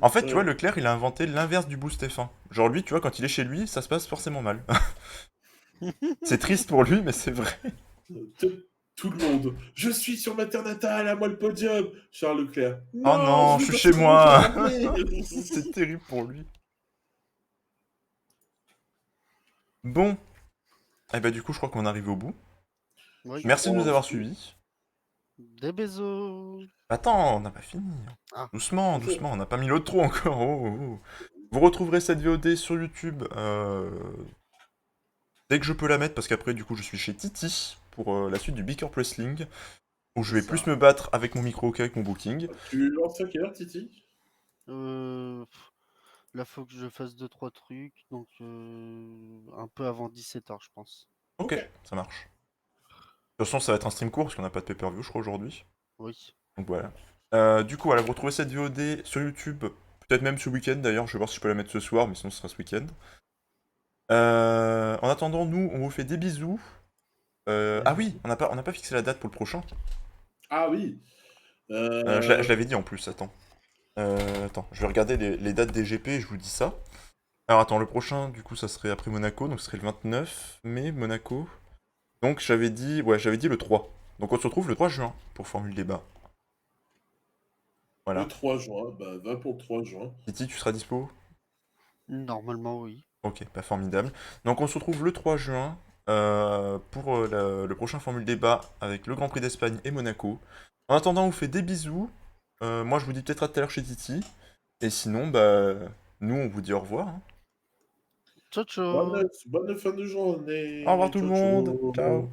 En fait, tu vois, Ouais. Leclerc, il a inventé l'inverse du boost F1. Genre lui, tu vois, quand il est chez lui, ça se passe forcément mal. C'est triste pour lui, mais c'est vrai. Tout le monde. Je suis sur ma terre natale, à moi le podium. Charles Leclerc. Oh Non, non, je je vais suis chez battre mon moi. jardinier. C'est terrible pour lui. Bon, et bah du coup, je crois qu'on est arrivé au bout. Oui. Merci de nous avoir Aussi. suivis. Des bisous. Attends, on n'a pas fini. Ah, Doucement, doucement, on n'a pas mis l'autre trou encore. Oh, oh, oh. Vous retrouverez cette VOD sur YouTube dès que je peux la mettre, parce qu'après, du coup, je suis chez Titi pour la suite du Big Up Wrestling, où je C'est vais plus ça. me battre avec mon micro qu'avec mon booking. Tu lances à quelle heure, Titi? là, faut que je fasse 2-3 trucs, donc un peu avant 17h, je pense. Ok, Ok. ça marche. De toute façon, ça va être un stream court, parce qu'on n'a pas de pay-per-view, je crois, aujourd'hui. Oui. Donc voilà. Du coup, voilà, vous retrouvez cette VOD sur YouTube, peut-être même ce week-end d'ailleurs, je vais voir si je peux la mettre ce soir, mais sinon ce sera ce week-end. En attendant, nous, on vous fait des bisous. Ah oui, on n'a pas fixé la date pour le prochain. Ah oui. Je l'avais dit en plus, attends. Attends, je vais regarder les dates des GP et je vous dis ça. Alors attends, le prochain, du coup, ça serait après Monaco, donc ce serait le 29 mai, Monaco. Donc j'avais dit le 3. Donc on se retrouve le 3 juin pour Formule Débat. Le Voilà. 3 juin, bah va pour le 3 juin. Titi, tu seras dispo? Normalement, oui. Ok, pas formidable. Donc on se retrouve le 3 juin pour le prochain Formule Débat avec le Grand Prix d'Espagne et Monaco. En attendant, on vous fait des bisous. Moi, je vous dis peut-être à tout à l'heure chez Titi. Et sinon, bah, nous, on vous dit au revoir, hein. Ciao, ciao. Bonne fin de Au revoir journée. tout le Ciao, monde. Ciao. ciao.